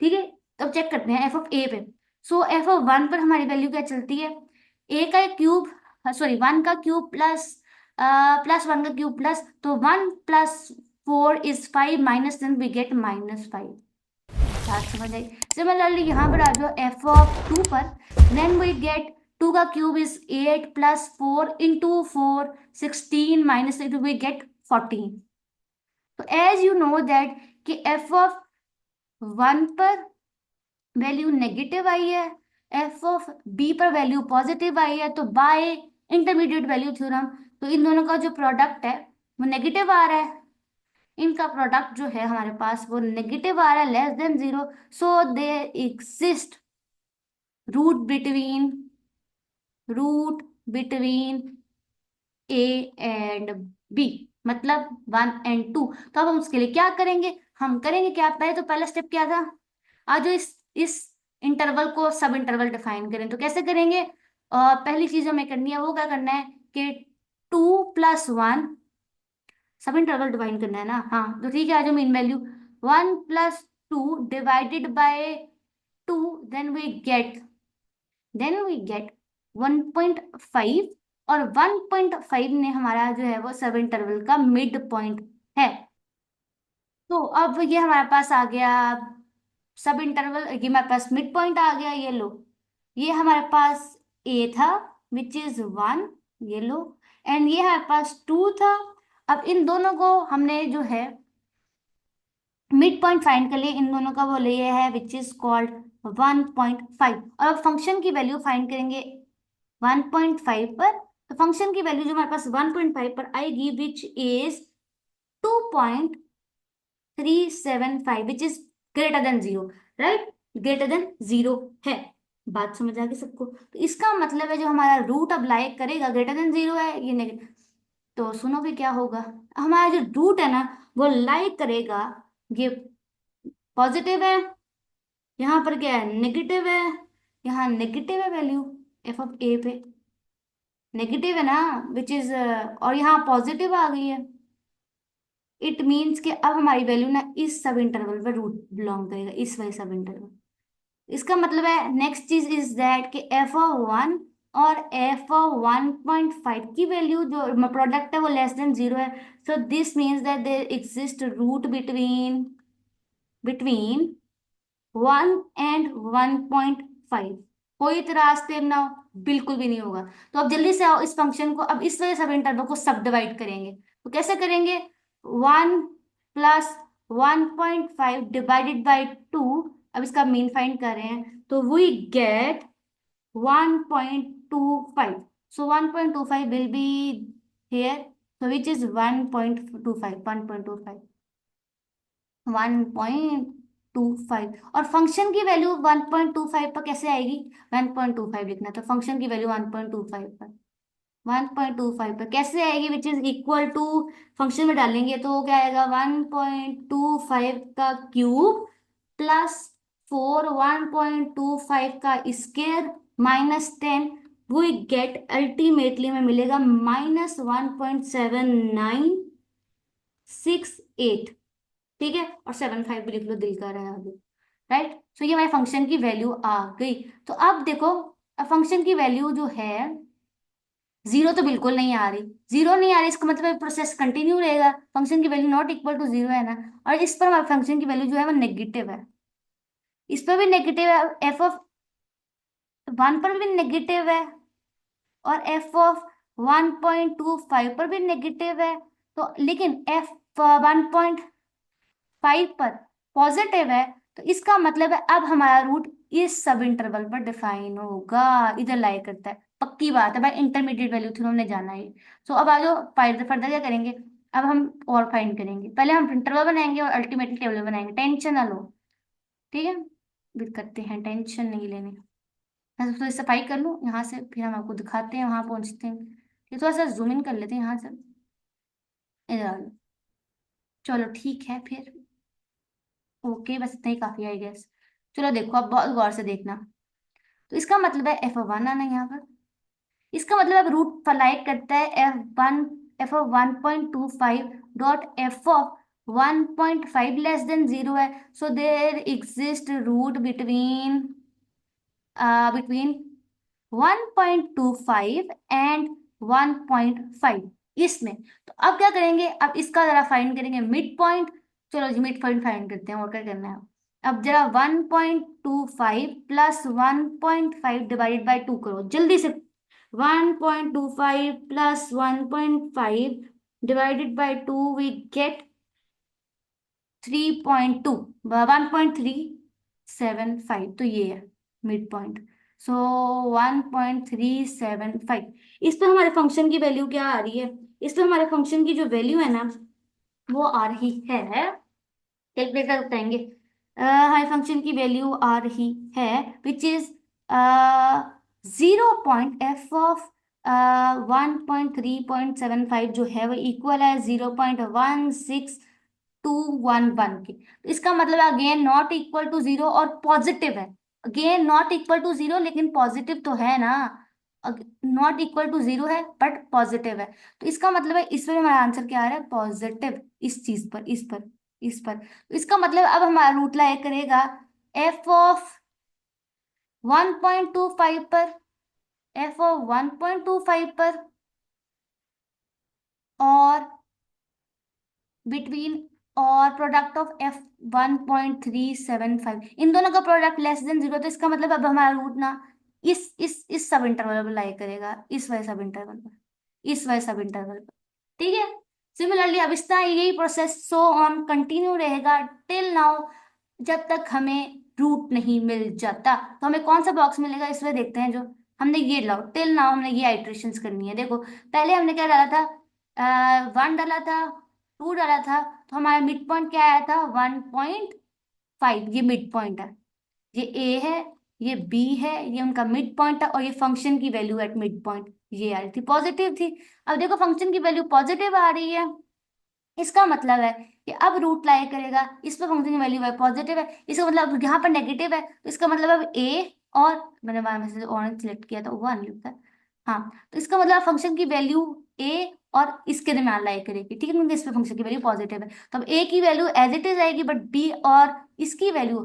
[SPEAKER 1] ठीक है? तो अब चेक करते हैं एफ ऑफ ए पे। सो एफ ऑफ 1 पर हमारी वैल्यू क्या चलती है? ए का क्यूब, सॉरी 1 का क्यूब प्लस प्लस 1 का क्यूब प्लस, तो 1 + 4 is 5, minus then we get -5। बात समझ आई? सिमिलरली यहाँ पर आ जाओ एफ ऑफ 2 पर, देन वी गेट 2 का cube is 8 + 4 into 4 16, minus we get 14। तो एज यू नो दैट कि एफ ऑफ 1 पर वैल्यू नेगेटिव आई है, एफ ऑफ बी पर वैल्यू पॉजिटिव आई है, तो बाय इंटरमीडिएट वैल्यू थ्योरम, तो इन दोनों का जो प्रोडक्ट है वो नेगेटिव आ रहा है। इनका प्रोडक्ट जो है हमारे पास वो नेगेटिव आ रहा है, <0 so there exist root between A and B, मतलब 1 और 2। तो अब हम उसके लिए क्या करेंगे? हम करेंगे क्या, पहले तो पहला स्टेप क्या था, आज जो इस इंटरवल को सब इंटरवल डिफाइन करें, तो कैसे करेंगे? पहली चीज हमें करनी है, वो क्या करना है कि 2 + 1, सब इंटरवल डिफाइन करना है ना, हाँ। तो ठीक है, आज mean value 1 + 2 divided by 2, then we get 1.5। और 1.5 ने हमारा जो है वो सब इंटरवल का मिड पॉइंट है। तो अब ये हमारे पास आ गया सब इंटरवल, ये हमारे पास मिड पॉइंट आ गया, ये लो। ये हमारे पास ए था विच इज 1, ये लो। एंड ये हमारे पास 2 था। अब इन दोनों को हमने जो है मिड पॉइंट फाइंड कर लिए, इन दोनों का वो लिए है विच इज कॉल्ड 1.5। और अब फंक्शन की वैल्यू फाइंड करेंगे 1.5 पर, तो फंक्शन की वैल्यू जो हमारे पास 1.5 पर आएगी which is 2.375 which is greater than zero, right, greater than zero है। बात समझ आ गई सबको? तो इसका मतलब है जो हमारा रूट अब लाइक करेगा ग्रेटर देन जीरो है ये नेगेटिव, तो सुनो भी क्या होगा, हमारा जो रूट है ना वो लाइक करेगा, ये पॉजिटिव है, यहाँ पर क्या है नेगेटिव है, यहाँ नेगेटिव है वैल्यू एफ ऑफ ए पे, नेगेटिव है ना विच इज, और यहाँ पॉजिटिव आ गई है। इट मीन्स कि अब हमारी वैल्यू ना इस सब इंटरवल पर रूट बिलोंग करेगा, इस वाले सब इंटरवल। इसका मतलब है नेक्स्ट चीज इज दैट कि एफ ऑफ वन और एफ ऑफ 1.5 की वैल्यू जो प्रोडक्ट है वो लेस देन जीरो है। So this means that there exist root between between 1 and 1.5। कोई तो रास्ते ना हो, बिल्कुल भी नहीं होगा। तो अब जल्दी से आओ इस फंक्शन को अब इस वजह सब इंटरवल को सब डिवाइड करेंगे। तो कैसे करेंगे, 1 + 1.5 डिवाइडेड बाई 2। अब इसका मीन फाइंड कर रहे हैं तो we get 1.25। So 1.25 will be here, so which is 1.25, 1.25 और फंक्शन की वैल्यू 1.25 पर कैसे आएगी, 1.25 लिखना, तो फंक्शन की वैल्यू 1.25 पर, 1.25 पर कैसे आएगी, which is equal to, function में डालेंगे तो क्या आएगा 1.25 का क्यूब प्लस 4 1.25 का स्केयर -10, वी गेट अल्टीमेटली में मिलेगा -1.7968। ठीक है, और 7.5 भी लिख लो, दिल का रहा अभी, राइट। सो ये हमारे फंक्शन की वैल्यू आ गई। तो अब देखो, अब फंक्शन की वैल्यू जो है जीरो तो बिल्कुल नहीं आ रही, जीरो नहीं आ रही, इसका मतलब प्रोसेस कंटिन्यू रहेगा, फंक्शन की value not equal to zero है ना। और इस पर हमारे फंक्शन की वैल्यू जो है वो नेगेटिव है, इस पर भी नेगेटिव है, एफ ऑफ वन पर भी नेगेटिव है, और एफ ऑफ 1.25 पर भी नेगेटिव है। तो लेकिन एफ 1.5 पर पॉजिटिव है, तो इसका मतलब है अब हमारा रूट इस सब इंटरवल पर डिफाइन होगा, इधर लाई करता है, पक्की बात है भाई, इंटरमीडिएट वैल्यू थ्योरम हमने जाना है। सो अब आ जाओ फर्दर फर्दर क्या करेंगे, अब हम और फाइंड करेंगे, पहले हम इंटरवल बनाएंगे और अल्टीमेटली टेबल बनाएंगे, टेंशन ना लो, ठीक है, फिर करते हैं, टेंशन नहीं लेनी। मैं तो सफाई कर लूँ यहाँ से, फिर हम आपको दिखाते हैं, वहां पहुंचते हैं। ये थोड़ा सा जूम इन कर लेते हैं यहाँ से, इधर आ लो। चलो ठीक है फिर, ओके, बस इतना ही काफी है आई गेस। चलो देखो अब बहुत गौर से देखना, तो इसका मतलब है एफ वन आना यहाँ पर, इसका मतलब अब रूट फलाइट करता है F of 1.25 dot F of 1.5 less than zero है। So there exist root between between 1.25 and 1.5 इसमें। तो अब क्या करेंगे, अब इसका जरा फाइंड करेंगे मिड पॉइंट। चलो जी मिड पॉइंट फाइंड करते हैं, और क्या करना है। अब जरा 1.25 प्लस 1.5 डिवाइडेड बाई 2 करो जल्दी से, 1.25 plus 1.5 divided by 2 we get 3.2, 1.375, तो ये है मिड पॉइंट। सो 1.375, इस पे हमारे फंक्शन की वैल्यू क्या आ रही है, इस पे हमारे फंक्शन की जो वैल्यू है ना वो आ रही है, कैलकुलेट कर बताएंगे, हमारे फंक्शन की वैल्यू आ रही है विच इज 0.f ऑफ 1.3.75 जो है वो इक्वल है 0.16211 के। तो इसका मतलब again not equal to zero और पॉजिटिव है, again not equal to zero लेकिन पॉजिटिव तो है ना, नॉट इक्वल टू जीरो है बट पॉजिटिव है। तो इसका मतलब है इसमें हमारा आंसर क्या आ रहा है, पॉजिटिव, इस चीज पर, इस पर, इस पर। तो इसका मतलब अब हमारा रूट लाया करेगा एफ ऑफ 1.25 पर, एफ ऑफ 1.25 पर, और बिटवीन, और प्रोडक्ट ऑफ एफ 1.375, इन दोनों का प्रोडक्ट लेस देन जीरो। तो इसका मतलब अब हमारा रूट ना इस सब इंटरवल पर लाई करेगा, इस वाले सब इंटरवल पर, इस वाले सब इंटरवल पर, ठीक है। सिमिलरली अब इस तरह यही प्रोसेस सो ऑन कंटिन्यू रहेगा टिल नाउ, जब तक हमें रूट नहीं मिल जाता। तो हमें कौन सा बॉक्स मिलेगा इसमें देखते हैं, जो हमने ये लाओ टिल नाउ हमने ये आइट्रेशंस करनी है। देखो पहले हमने क्या डाला था, 1 डाला था, 2 डाला था, तो हमारा मिड पॉइंट क्या आया था, 1.5। ये मिड पॉइंट है, ये ए है, ये बी है, ये उनका मिड पॉइंट है, और ये फंक्शन की वैल्यू एट मिड पॉइंट ये आ रही थी, पॉजिटिव थी। अब देखो फंक्शन की वैल्यू पॉजिटिव आ रही है, इसका मतलब है कि अब रूट लाई करेगा, इस पर फंक्शन की वैल्यू है पॉजिटिव है, इसका मतलब यहाँ पर नेगेटिव है, तो इसका मतलब अब ए और, मैंने बार में से ऑरेंज सिलेक्ट किया था वो नहीं लिखता है। हाँ, तो इसका मतलब फंक्शन की वैल्यू ए और इसके दरम्यान लाई करेगी, ठीक है, क्योंकि इस पे फंक्शन की वैल्यू पॉजिटिव है, तो अब ए की वैल्यू एज इट इज आएगी, बट बी और इसकी वैल्यू,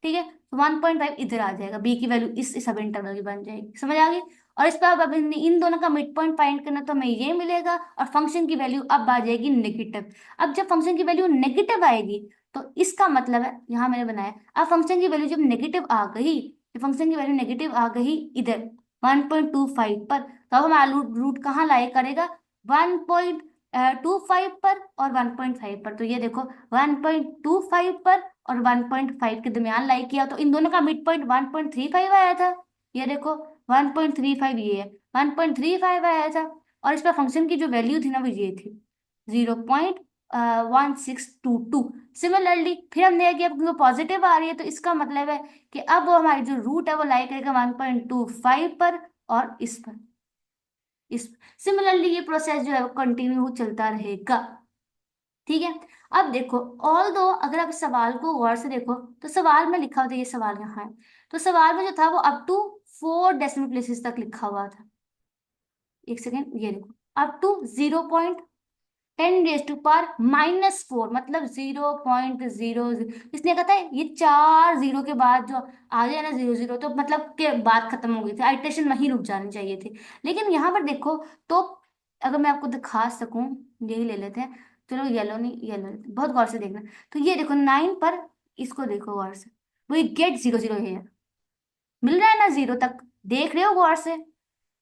[SPEAKER 1] ठीक है, 1.5 इधर आ जाएगा, बी की वैल्यू इस सब इंटरवल की बन जाएगी, समझ आ गई। और इस पर अब इन दोनों का मिड पॉइंट फाइंड करना, तो हमें ये मिलेगा, और फंक्शन की वैल्यू अब आ जाएगी नेगेटिव। अब जब फंक्शन की वैल्यू नेगेटिव आएगी, तो इसका मतलब है, यहाँ मैंने बनाया, अब फंक्शन की वैल्यू जब नेगेटिव आ गई, फंक्शन की वैल्यू नेगेटिव आ गई इधर 1.25 पर, तब हमारा रूट कहाँ लाए करेगा, 1.25 पर और 1.5 पर। तो ये देखो 1.25 पर और 1.5 के दरमियान लाई किया, तो इन दोनों का मिड पॉइंट 1.35 आया था। ये देखो 1.35 ये है, 1.35 आया था, और इस पर फंक्शन की जो वैल्यू थी ना वो ये थी, 0.1622। सिमिलरली फिर हमने किया, क्योंकि पॉजिटिव आ रही है, तो इसका मतलब है कि अब वो हमारी जो रूट है वो लाई करेगा 1.25 पर और इस सिमिलरली ये प्रोसेस जो है वो कंटिन्यू चलता रहेगा, ठीक है। अब देखो, ऑल दो अगर आप सवाल को गौर से देखो, तो सवाल में लिखा होता है, ये सवाल यहाँ है, तो सवाल में जो था वो अप टू 4 डेसिमल प्लेसेस तक लिखा हुआ था। एक सेकेंड, ये देखो, अप टू 0.10⁻⁻⁴, मतलब 0.00। इसने कहा था ये 4 0 के बाद जो आ गया ना 0 0, तो मतलब के बात खत्म हो गई थी, आइट्रेशन वहीं रुक जानी चाहिए थी। लेकिन यहाँ पर देखो, तो अगर मैं आपको दिखा सकूं, यही ले लेते हैं, चलो येलो नहीं, येलो लेते हैं, बहुत गौर से देखना। तो ये देखो 9 पर, इसको देखो गौर से, वो गेट 0 0 है, मिल रहा है ना 0 तक, देख रहे हो गौर से।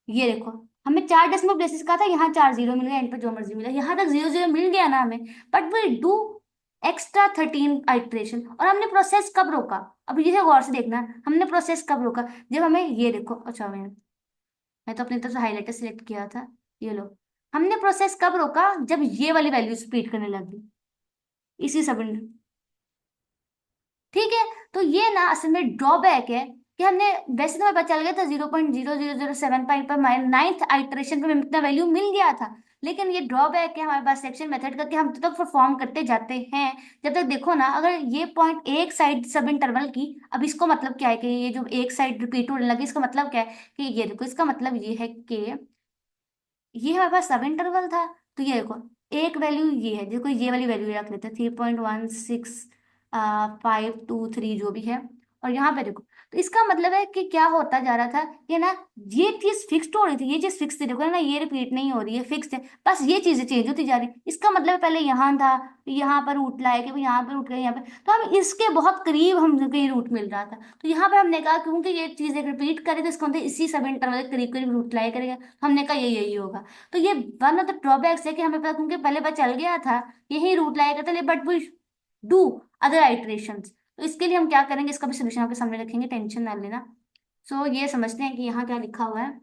[SPEAKER 1] ये देखो, हमें 4 डेसिमल प्लेसेस का था, यहाँ 4 0 मिल गया, इन पर जो मर्जी मिला, यहाँ तक 0 0 मिल गया ना हमें, but we do extra 13 iteration. और हमने प्रोसेस कब रोका, अब ये गौर से देखना, हमने प्रोसेस कब रोका, जब हमें ये देखो, अच्छा मैं तो अपनी तरफ से हाईलाइटर सिलेक्ट किया था, ये लो, हमने प्रोसेस कब रोका, जब ये वाली वैल्यू स्प्लिट करने लगी, इसी सब, ठीक है। तो ये ना असल में ड्रॉबैक है, कि हमने, वैसे तो हमें पता चल गया था 0.0007 पर, हमारे 9th आइटरेशन पे हमें इतना वैल्यू मिल गया था, लेकिन ये ड्रॉबैक है हमारे पास सेक्शन मेथड का, कि हम तब तक परफॉर्म करते जाते हैं जब तक, देखो ना, अगर ये पॉइंट एक साइड सब इंटरवल की, अब इसको मतलब क्या है कि ये जो एक साइड रिपीट होने लगी, इसका मतलब क्या है कि ये देखो, इसका मतलब ये है कि ये हमारे पास सब इंटरवल था, तो ये देखो, एक वैल्यू ये है, देखो ये वाली वैल्यू रख लेते हैं, 3.16 523 जो भी है, और यहाँ पे देखो, तो इसका मतलब है कि क्या होता जा रहा था, ये ना, ये चीज फिक्स्ड हो रही थी, ये चीज फिक्स थी, देखो ना, ये रिपीट नहीं हो रही है, फिक्स है, बस ये चीजें चेंज होती जा रही है। इसका मतलब है पहले यहाँ था, यहाँ पर रूट लाए कि यहाँ पर रूट गए, यहाँ पे, तो हम इसके बहुत करीब हम कहीं रूट मिल रहा था, तो यहाँ पे हमने कहा क्योंकि ये चीजें रिपीट करे, तो इसका मतलब इसी सब इंटरवल के करीब करीब रूट लाए करेगा, हमने कहा यही होगा। तो ये वन ऑफ द ड्रॉबैक्स है, कि हमें पता, क्योंकि पहले पता चल गया था यही रूट लाया करते, but we do other iterations, तो इसके लिए हम क्या करेंगे, इसका भी सोल्यूशन आपके सामने रखेंगे, टेंशन ना लेना। सो ये समझते हैं कि यहाँ क्या लिखा हुआ है,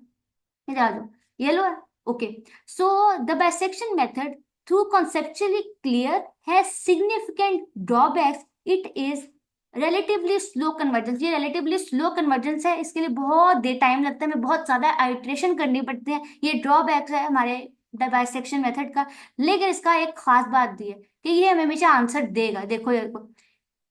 [SPEAKER 1] इधर आ जाओ, ये लो है, okay. So the bisection method, through conceptually clear, has significant drawbacks, it is relatively slow convergence, ये relatively स्लो कन्वर्जेंस है, इसके लिए बहुत देर टाइम लगता है, हमें बहुत ज्यादा आइट्रेशन करनी पड़ती है, ये ड्रॉबैक्स है हमारे बाइसेक्शन मेथड का। लेकिन इसका एक खास बात दी है, कि ये हमें हमेशा आंसर देगा, देखो देखो,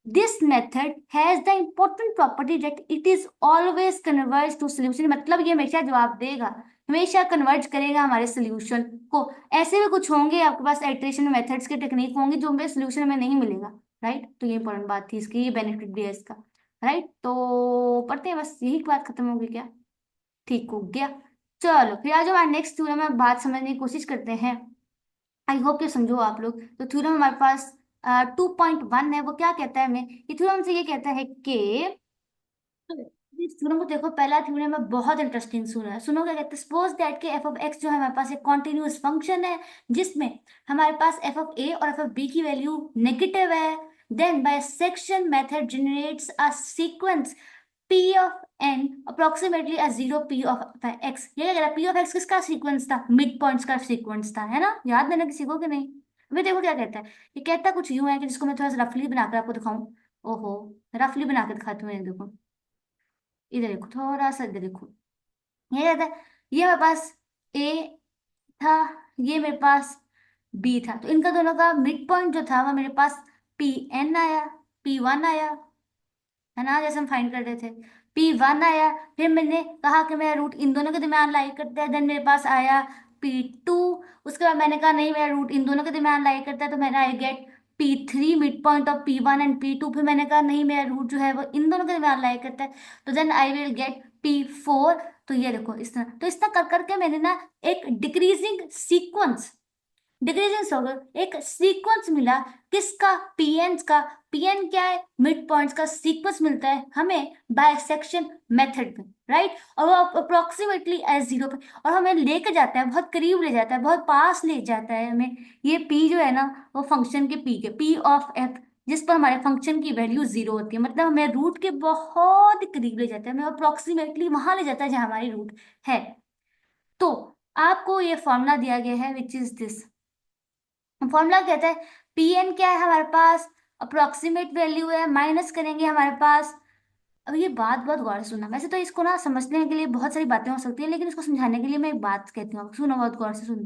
[SPEAKER 1] this method has the important property that it is always converge to solution, मतलब ये हमेशा जवाब देगा, हमेशा कन्वर्ज करेगा हमारे सोल्यूशन को। ऐसे भी कुछ होंगे आपके पास आइट्रेशन मेथड्स के टेक्निक होंगे जो हमें सोल्यूशन में नहीं मिलेगा, राइट, तो ये इंपॉर्टेंट बात थी इसकी, ये बेनिफिट भी है इसका, राइट। तो पढ़ते हैं, बस यही बात खत्म होगी क्या, ठीक हो गया। चलो फिर आज हमारे नेक्स्ट थ्योरम में बात समझने की कोशिश करते हैं, आई होप ये समझो आप लोग। तो थ्योरम हमारे पास 2.1 है, वो क्या कहता है हमें, ये थ्योरम से ये कहता है कि, इस थ्योरम को देखो, पहला थ्योरम है बहुत इंटरेस्टिंग, सुना है, सुनो क्या कहते हैं, सपोज दैट के एफ ऑफ एक्स जो है हमारे पास एक कॉन्टिन्यूअस फंक्शन है, जिसमें हमारे पास एफ ऑफ ए और एफ ऑफ बी की वैल्यू नेगेटिव है, then bisection method generates a sequence P of n approximately as zero P of x. ये क्या कह रहा है, पी ऑफ एक्स किसका सीक्वेंस था, मिड पॉइंट्स का सीक्वेंस था, है ना, याद देना किसी को कि नहीं। अभी देखो क्या कहता है, ये कहता कुछ यूं है कि जिसको मैं थोड़ा सा रफली बनाकर आपको दिखाऊं। ओहो, रफली बना के दिखाती हूँ, ये देखो, इधर देखो, थोड़ा सा इधर देखो। ये कहता है, ये मेरे पास ए था, ये मेरे पास बी था, तो इनका दोनों का मिड पॉइंट जो था वो मेरे पास पी एन आया, पी वन आया, है ना, जैसे हम फाइंड कर रहे थे। पी वन आया, फिर मैंने कहा कि मेरा रूट इन दोनों के दरमियान लाई करता है, देन मेरे पास आया पी टू। उसके बाद मैंने कहा नहीं, मेरा रूट इन दोनों के दरमियान लाई करता है, तो मैंने I get P three, mid point of P one and P two. फिर मैंने कहा नहीं, मेरा रूट जो है वो इन दोनों के दरमियान लाई करता है, तो then I will get P four. तो ये देखो इस तरह, तो इस तरह कर करके मैंने ना एक डिक्रीजिंग सीक्वेंस, डिक्रीजिंग होगा, एक सीक्वेंस मिला किसका, पीएन का। पीएन क्या है, मिड पॉइंट्स का सीक्वेंस मिलता है हमें बाइसेक्शन मेथड में, राइट। और वो अप्रोक्सीमेटली एज जीरो पे, और हमें लेके जाता है, बहुत करीब ले जाता है, बहुत पास ले जाता है हमें। ये पी जो है ना, वो फंक्शन के पी के पी ऑफ एफ, जिस पर हमारे फंक्शन की वैल्यू जीरो होती है, मतलब हमें रूट के बहुत करीब ले जाता है, हमें अप्रोक्सीमेटली वहां ले जाता है जहां हमारी रूट है। तो आपको ये फॉर्मूला दिया गया है विच इज दिस। फॉर्मूला कहता है, पी एन क्या है हमारे पास, अप्रोक्सीमेट वैल्यू है, माइनस करेंगे हमारे पास। अब ये बात बहुत गौर से सुनना, वैसे तो इसको ना समझने के लिए बहुत सारी बातें हो सकती है, लेकिन इसको समझाने के लिए मैं एक बात कहती हूँ, सुनो बहुत गौर से सुनो।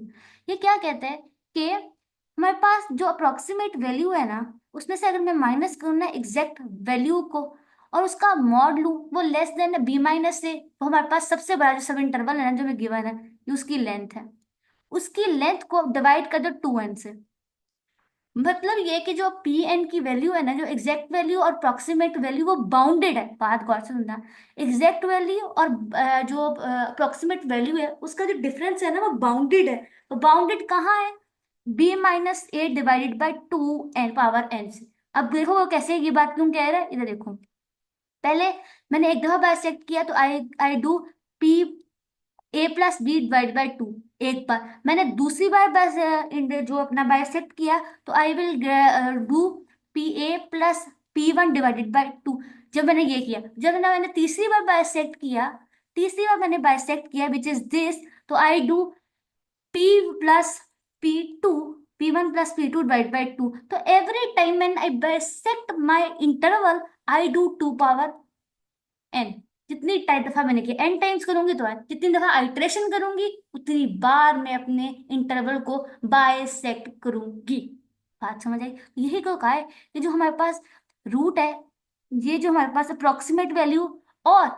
[SPEAKER 1] ये क्या कहता है कि हमारे पास जो अप्रोक्सीमेट वैल्यू है ना, उसमें से अगर मैं माइनस करूँ ना एग्जैक्ट वैल्यू को, और उसका मॉड लूँ वो लेस देन बी माइनस से, तो हमारे पास सबसे बड़ा जो सब इंटरवल है ना जो मैं गिवन है, ये उसकी लेंथ है, उसकी लेंथ को डिवाइड कर दो टू एन से। मतलब ये कि जो पी एन की वैल्यू है ना, जो एग्जैक्ट वैल्यू और अप्रोक्सीमेट वैल्यू, वो बाउंडेड है, बात गौर से सुनना। एग्जैक्ट वैल्यू और जो अप्रोक्सीमेट वैल्यू है उसका जो डिफरेंस है ना, वो बाउंडेड है। तो बाउंडेड कहाँ है, B minus A divided by two n power n से। अब देखो वो कैसे, ये बात क्यों कह रहा है, इधर देखो। पहले मैंने एक दफा बाइसेक्ट किया, तो I I do P A plus B divide by two, एक बार मैंने दूसरी बार बस जो अपना बाइसेक्ट किया, तो I will do P A plus P one divided by to. जब मैंने ये किया, जब मैंने तीसरी बार बाइसेक्ट किया, तीसरी बार मैंने बाइसेक्ट किया विच इज दिस, तो I do P plus P two, P one plus P two divide by two. तो every time when I bisect my interval, I do two power N. जितनी टाइप दफा मैंने किया, एन टाइम्स करूंगी तो जितनी दफा आइट्रेशन करूंगी उतनी बार मैं अपने इंटरवल को बाइसेक्ट करूंगी। बात समझ आई, यही को कहा है कि जो हमारे पास रूट है, ये जो हमारे पास अप्रोक्सीमेट वैल्यू और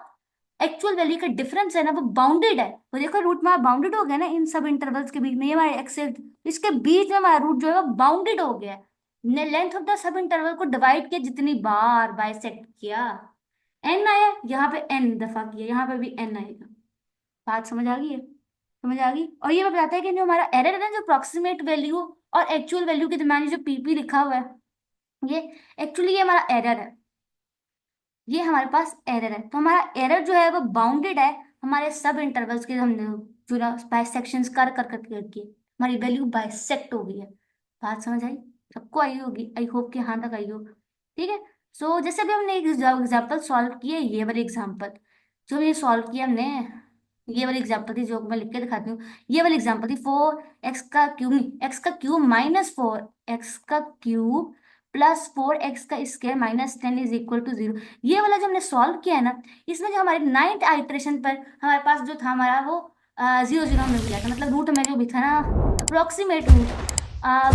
[SPEAKER 1] एक्चुअल वैल्यू का डिफरेंस है ना, वो बाउंडेड है। तो देखो रूट हमारा बाउंडेड हो गया ना, इन सब इंटरवल्स के बीच में, ये हमारे एक्सेल, इसके बीच में हमारा रूट जो है वो बाउंडेड हो गया है। Length of the sub interval को डिवाइड किया, जितनी बार बाइसेक्ट किया, एन आया, यहाँ पे एन दफा किया, यहाँ पे भी एन आएगा। बात समझ आ गई है, समझ आ गई। और ये बताता है कि जो हमारा एरर है ना, जो अप्रोक्सीमेट वैल्यू और एक्चुअल वैल्यू के दरम्यान जो पीपी लिखा हुआ है, ये एक्चुअली ये हमारा एरर है, ये हमारे पास एरर है। तो हमारा एरर जो है वो बाउंडेड है हमारे सब इंटरवल्स के, हमने जो ना बाइसेक्शंस कर कर कर करके हमारी वैल्यू बाइसेक्ट हो गई है। बात समझ आई, सबको आई होगी, आई होप कि हाँ तक आई हो। ठीक है। सो जैसे भी हमने एक एग्जाम्पल सॉल्व किए, ये वाली एग्जाम्पल जो ये सॉल्व किया हमने, ये वाली एग्जाम्पल थी जो मैं लिख के दिखाती हूँ। ये वाली एग्जाम्पल थी, फोर एक्स का क्यूब, एक्स का क्यूब माइनस फोर एक्स का क्यूब प्लस फोर एक्स का square minus ten is equal to zero. ये वाला जो हमने सॉल्व किया है ना, इसमें जो हमारे नाइन्थ आइट्रेशन पर हमारे पास जो था हमारा वो जीरो जीरो में मिला था, मतलब रूट में जो भी था ना, अप्रोक्सीमेट रूट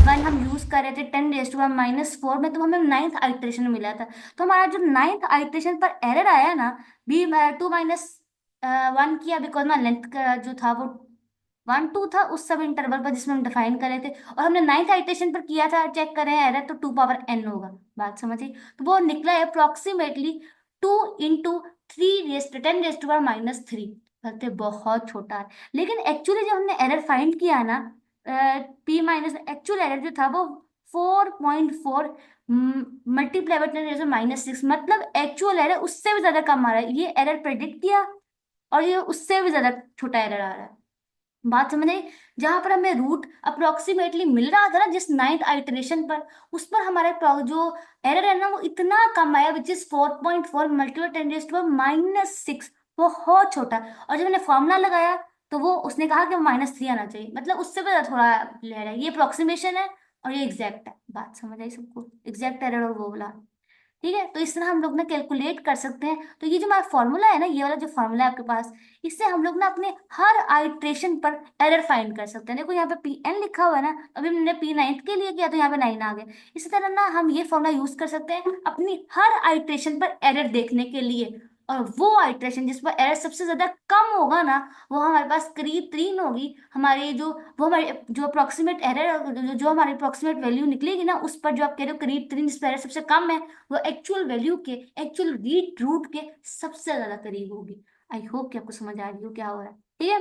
[SPEAKER 1] वन हम यूज कर रहे थे ten raise to minus four में, तो हमें नाइन्थ आइट्रेशन में मिला था। तो हमारा जो नाइन्थ आइट्रेशन पर एरर आया ना, बी टू माइनस वन किया, बिकॉज ना लेंथ का जो था वो वन टू था उस सब इंटरवल पर जिसमें हम डिफाइन कर रहे थे, और हमने नाइन्थ आइट्रेशन पर किया था, चेक करें एरर, तो टू पावर एन होगा। बात समझिए, तो वो निकला है approximately two into three raised ten raised to minus three. करते बहुत छोटा है, लेकिन एक्चुअली जब हमने एरर फाइंड किया ना, पी माइनस एक्चुअल एरर जो था वो 4.4 multiply by ten minus six, मतलब एक्चुअल एरर उससे भी ज्यादा कम आ रहा है। ये एरर प्रेडिक्ट किया और ये उससे भी ज्यादा छोटा एरर आ रहा है। बात समझ आई। जहां पर हमें रूट अप्रोक्सीमेटली मिल रहा था ना जिस नाइन्थ आइटरेशन पर, उस पर हमारे जो एरर है ना वो इतना कम आया, विच इज 4.4 मल्टीप्लाई 10⁻⁻⁶। बहुत छोटा। और जब मैंने फॉर्मूला लगाया तो वो उसने कहा कि -3 आना चाहिए, मतलब उससे भी थोड़ा ले रहा है। ये अप्रोक्सीमेशन है और ये एग्जैक्ट है। बात समझ आई सबको? एग्जैक्ट एरर और वो वाला। ठीक है, तो इस तरह हम लोग ना कैलकुलेट कर सकते हैं। तो ये जो हमारा फॉर्मूला है ना, ये वाला जो फॉर्मूला है आपके पास, इससे हम लोग ना अपने हर आइट्रेशन पर एरर फाइंड कर सकते हैं। देखो यहाँ पे पी एन लिखा हुआ है ना, अभी हमने पी नाइन्थ के लिए किया तो यहाँ पे 9 आ गए। इसी तरह ना हम ये फॉर्मूला यूज कर सकते हैं अपनी हर आइट्रेशन पर एरर देखने के लिए। और वो आइट्रेशन जिस पर एरर सबसे ज्यादा कम होगा ना, वो हमारे पास करीब 3 होगी हमारी जो, वो हमारी जो अप्रोक्सीमेट एरर, जो हमारी अप्रोक्सीमेट वैल्यू निकलेगी ना, उस पर जो आप कह रहे हो करीब 3 जिस पर एरर सबसे कम है, वो एक्चुअल वैल्यू के, एक्चुअल रीड रूट के सबसे ज्यादा करीब होगी। आई होप कि आपको समझ आ रही हो क्या हो रहा है। ठीक है,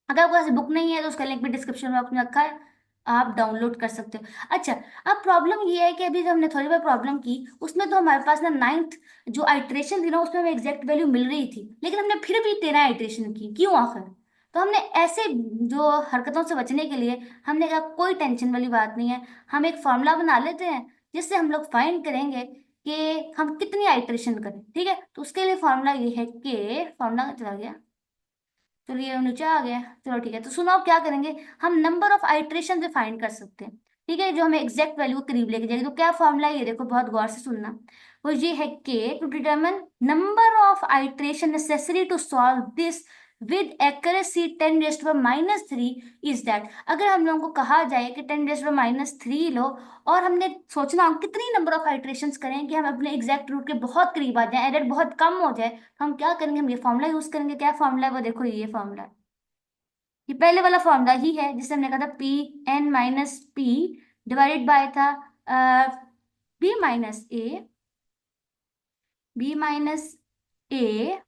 [SPEAKER 1] अगर आपके पास बुक नहीं है तो उसका लिंक भी डिस्क्रिप्शन बॉक्स में रखा है, आप डाउनलोड कर सकते हो। अच्छा, अब प्रॉब्लम ये है कि अभी जो हमने थोड़ी बार प्रॉब्लम की, उसमें तो हमारे पास ना नाइन्थ जो आइट्रेशन थी ना, उसमें हमें एग्जैक्ट वैल्यू मिल रही थी, लेकिन हमने फिर भी 13 आइट्रेशन की, क्यों आखिर? तो हमने ऐसे जो हरकतों से बचने के लिए हमने कहा कोई टेंशन वाली बात नहीं है, हम एक फॉर्मूला बना लेते हैं जिससे हम लोग फाइंड करेंगे कि हम कितनी आइट्रेशन करें। ठीक है, तो उसके लिए फॉर्मूला ये है कि, फॉर्मूला चला गया, चलिए नीचे आ गया। चलो ठीक है, तो सुनो अब क्या करेंगे, हम नंबर ऑफ आइट्रेशन से फाइंड कर सकते हैं। ठीक है, जो हमें एग्जैक्ट वैल्यू करीब लेके जाएगी। तो क्या फॉर्मूला है ये देखो, बहुत गौर से सुनना। वो ये है कि to determine number of iteration necessary to solve this with accuracy 10⁻³ is that. अगर हम लोगों को कहा जाए कि 10⁻³ लो, और हमने सोचना हो कितनी नंबर ऑफ आइट्रेशंस करें कि हम अपने एग्जैक्ट रूट के बहुत करीब आ जाए, एरर बहुत कम हो जाए, तो हम क्या करेंगे, हम ये फॉर्मूला यूज करेंगे। क्या फॉर्मूला है वो देखो, ये फॉर्मूला है, ये पहले वाला फॉर्मूला ही है जिसे हमने कहा था P N minus P divided by था B minus A, B minus A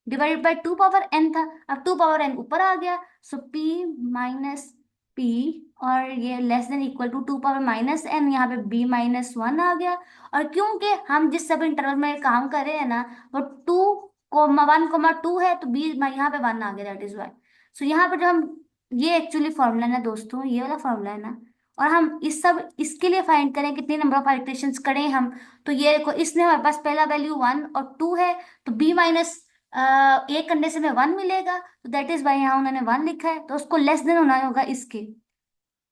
[SPEAKER 1] divided by 2 power n था। अब 2 पावर n ऊपर आ गया, सो p माइनस पी, और ये less than equal to 2 power n, यहाँ पे b-1 आ गया। और क्योंकि हम जिस सब इंटरवल में काम कर रहे हैं ना, वो 2,1,2 है, तो b यहाँ पे 1 आ गया, दैट इज वाई। सो यहाँ पर जो हम, ये एक्चुअली फॉर्मूला है ना दोस्तों, ये वाला फॉर्मूला है ना, और हम इस सब इसके लिए फाइंड करें कितनी नंबर ऑफ आइट्रेशंस करें हम। तो ये देखो, इसने हमारे पास पहला वैल्यू 1 और 2 है, तो b माइनस एक करने से में 1 मिलेगा, तो दैट इज वाई यहाँ उन्होंने 1 लिखा है, तो उसको लेस देन होना होगा इसके।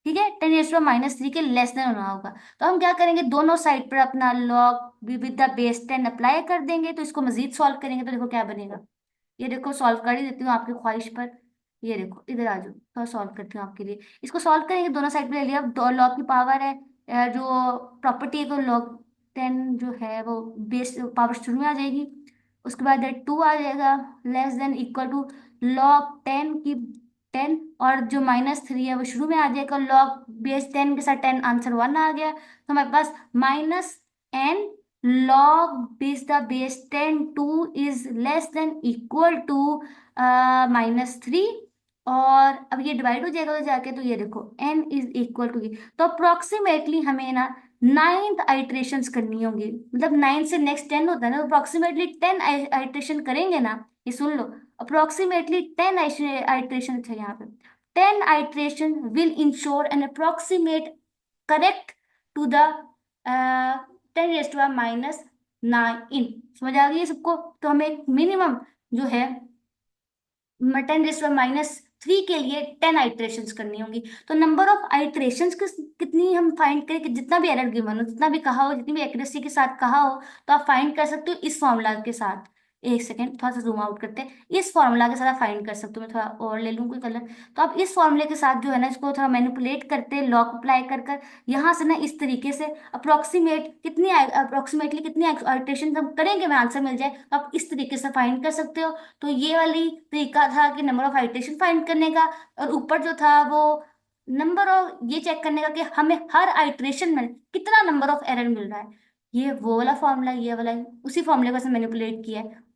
[SPEAKER 1] ठीक है, 10⁻³ के लेस देन होना होगा। तो हम क्या करेंगे, दोनों साइड पर अपना log with the base 10 apply कर देंगे, तो इसको मजीद सॉल्व करेंगे तो देखो क्या बनेगा। ये देखो सॉल्व कर ही देती हूँ आपकी ख्वाहिश पर। ये देखो इधर आ जाओ, थोड़ा सॉल्व करती हूँ आपके लिए। इसको सॉल्व करेंगे, दोनों साइड पे ले लिया। अब दो लॉग की पावर है, जो प्रॉपर्टी है, तो log 10 जो है वो बेस पावर शुरू में आ जाएगी। उसके बाद 2 आ जाएगा, less than equal to log 10 की 10, और जो -3 है वो शुरू में आ जाएगा। लॉग बेस 10 के साथ 10, आंसर 1 आ गया। तो हमारे पास -n log base 10 2 is less than equal to -3। और अब ये डिवाइड हो जाएगा तो जाके, तो ये देखो n इज इक्वल टू, तो अप्रोक्सीमेटली हमें ना 9th आइट्रेशंस करनी होंगी, मतलब 9 से नेक्स्ट 10 होता है ना, तो अप्रोक्सीमेटली 10 आइट्रेशन करेंगे ना। ये सुन लो, अप्रोक्सीमेटली 10 आइट्रेशन थे यहाँ पे। 10 iteration will ensure an approximate correct to the 10⁻⁹ समझ आ गई है सबको? तो हमें एक मिनिमम जो है 10⁻³ के लिए 10 आइट्रेशंस करनी होंगी। तो नंबर ऑफ आइट्रेशंस कितनी हम फाइंड करें कि जितना भी एरर गिवन हो, जितना भी कहा हो, जितनी भी एक्यूरेसी के साथ कहा हो, तो आप फाइंड कर सकते हो इस फॉर्मूला के साथ। एक सेकेंड, थोड़ा सा जूम आउट करते हैं। इस फॉर्मूला के साथ आप फाइंड कर सकते हो। मैं थोड़ा और ले लूँ कोई कलर। तो आप इस फॉर्मूले के साथ जो है ना, इसको थोड़ा मैनिपुलेट करते हैं, लॉक अप्लाई कर कर यहाँ से ना इस तरीके से अप्रोक्सीमेटली कितनी आइट्रेशन हम करेंगे, हमें आंसर मिल जाए, तो आप इस तरीके से फाइंड कर सकते हो। तो ये वाली तरीका था कि नंबर ऑफ आइट्रेशन फाइंड करने का, और ऊपर जो था वो नंबर ऑफ ये चेक करने का कि हमें हर आइट्रेशन में कितना नंबर ऑफ एरर मिल रहा है। ये वो वाला फॉर्मूला, ये वाला उसी फॉर्मूले को मैंने मैनिपुलेट किया है।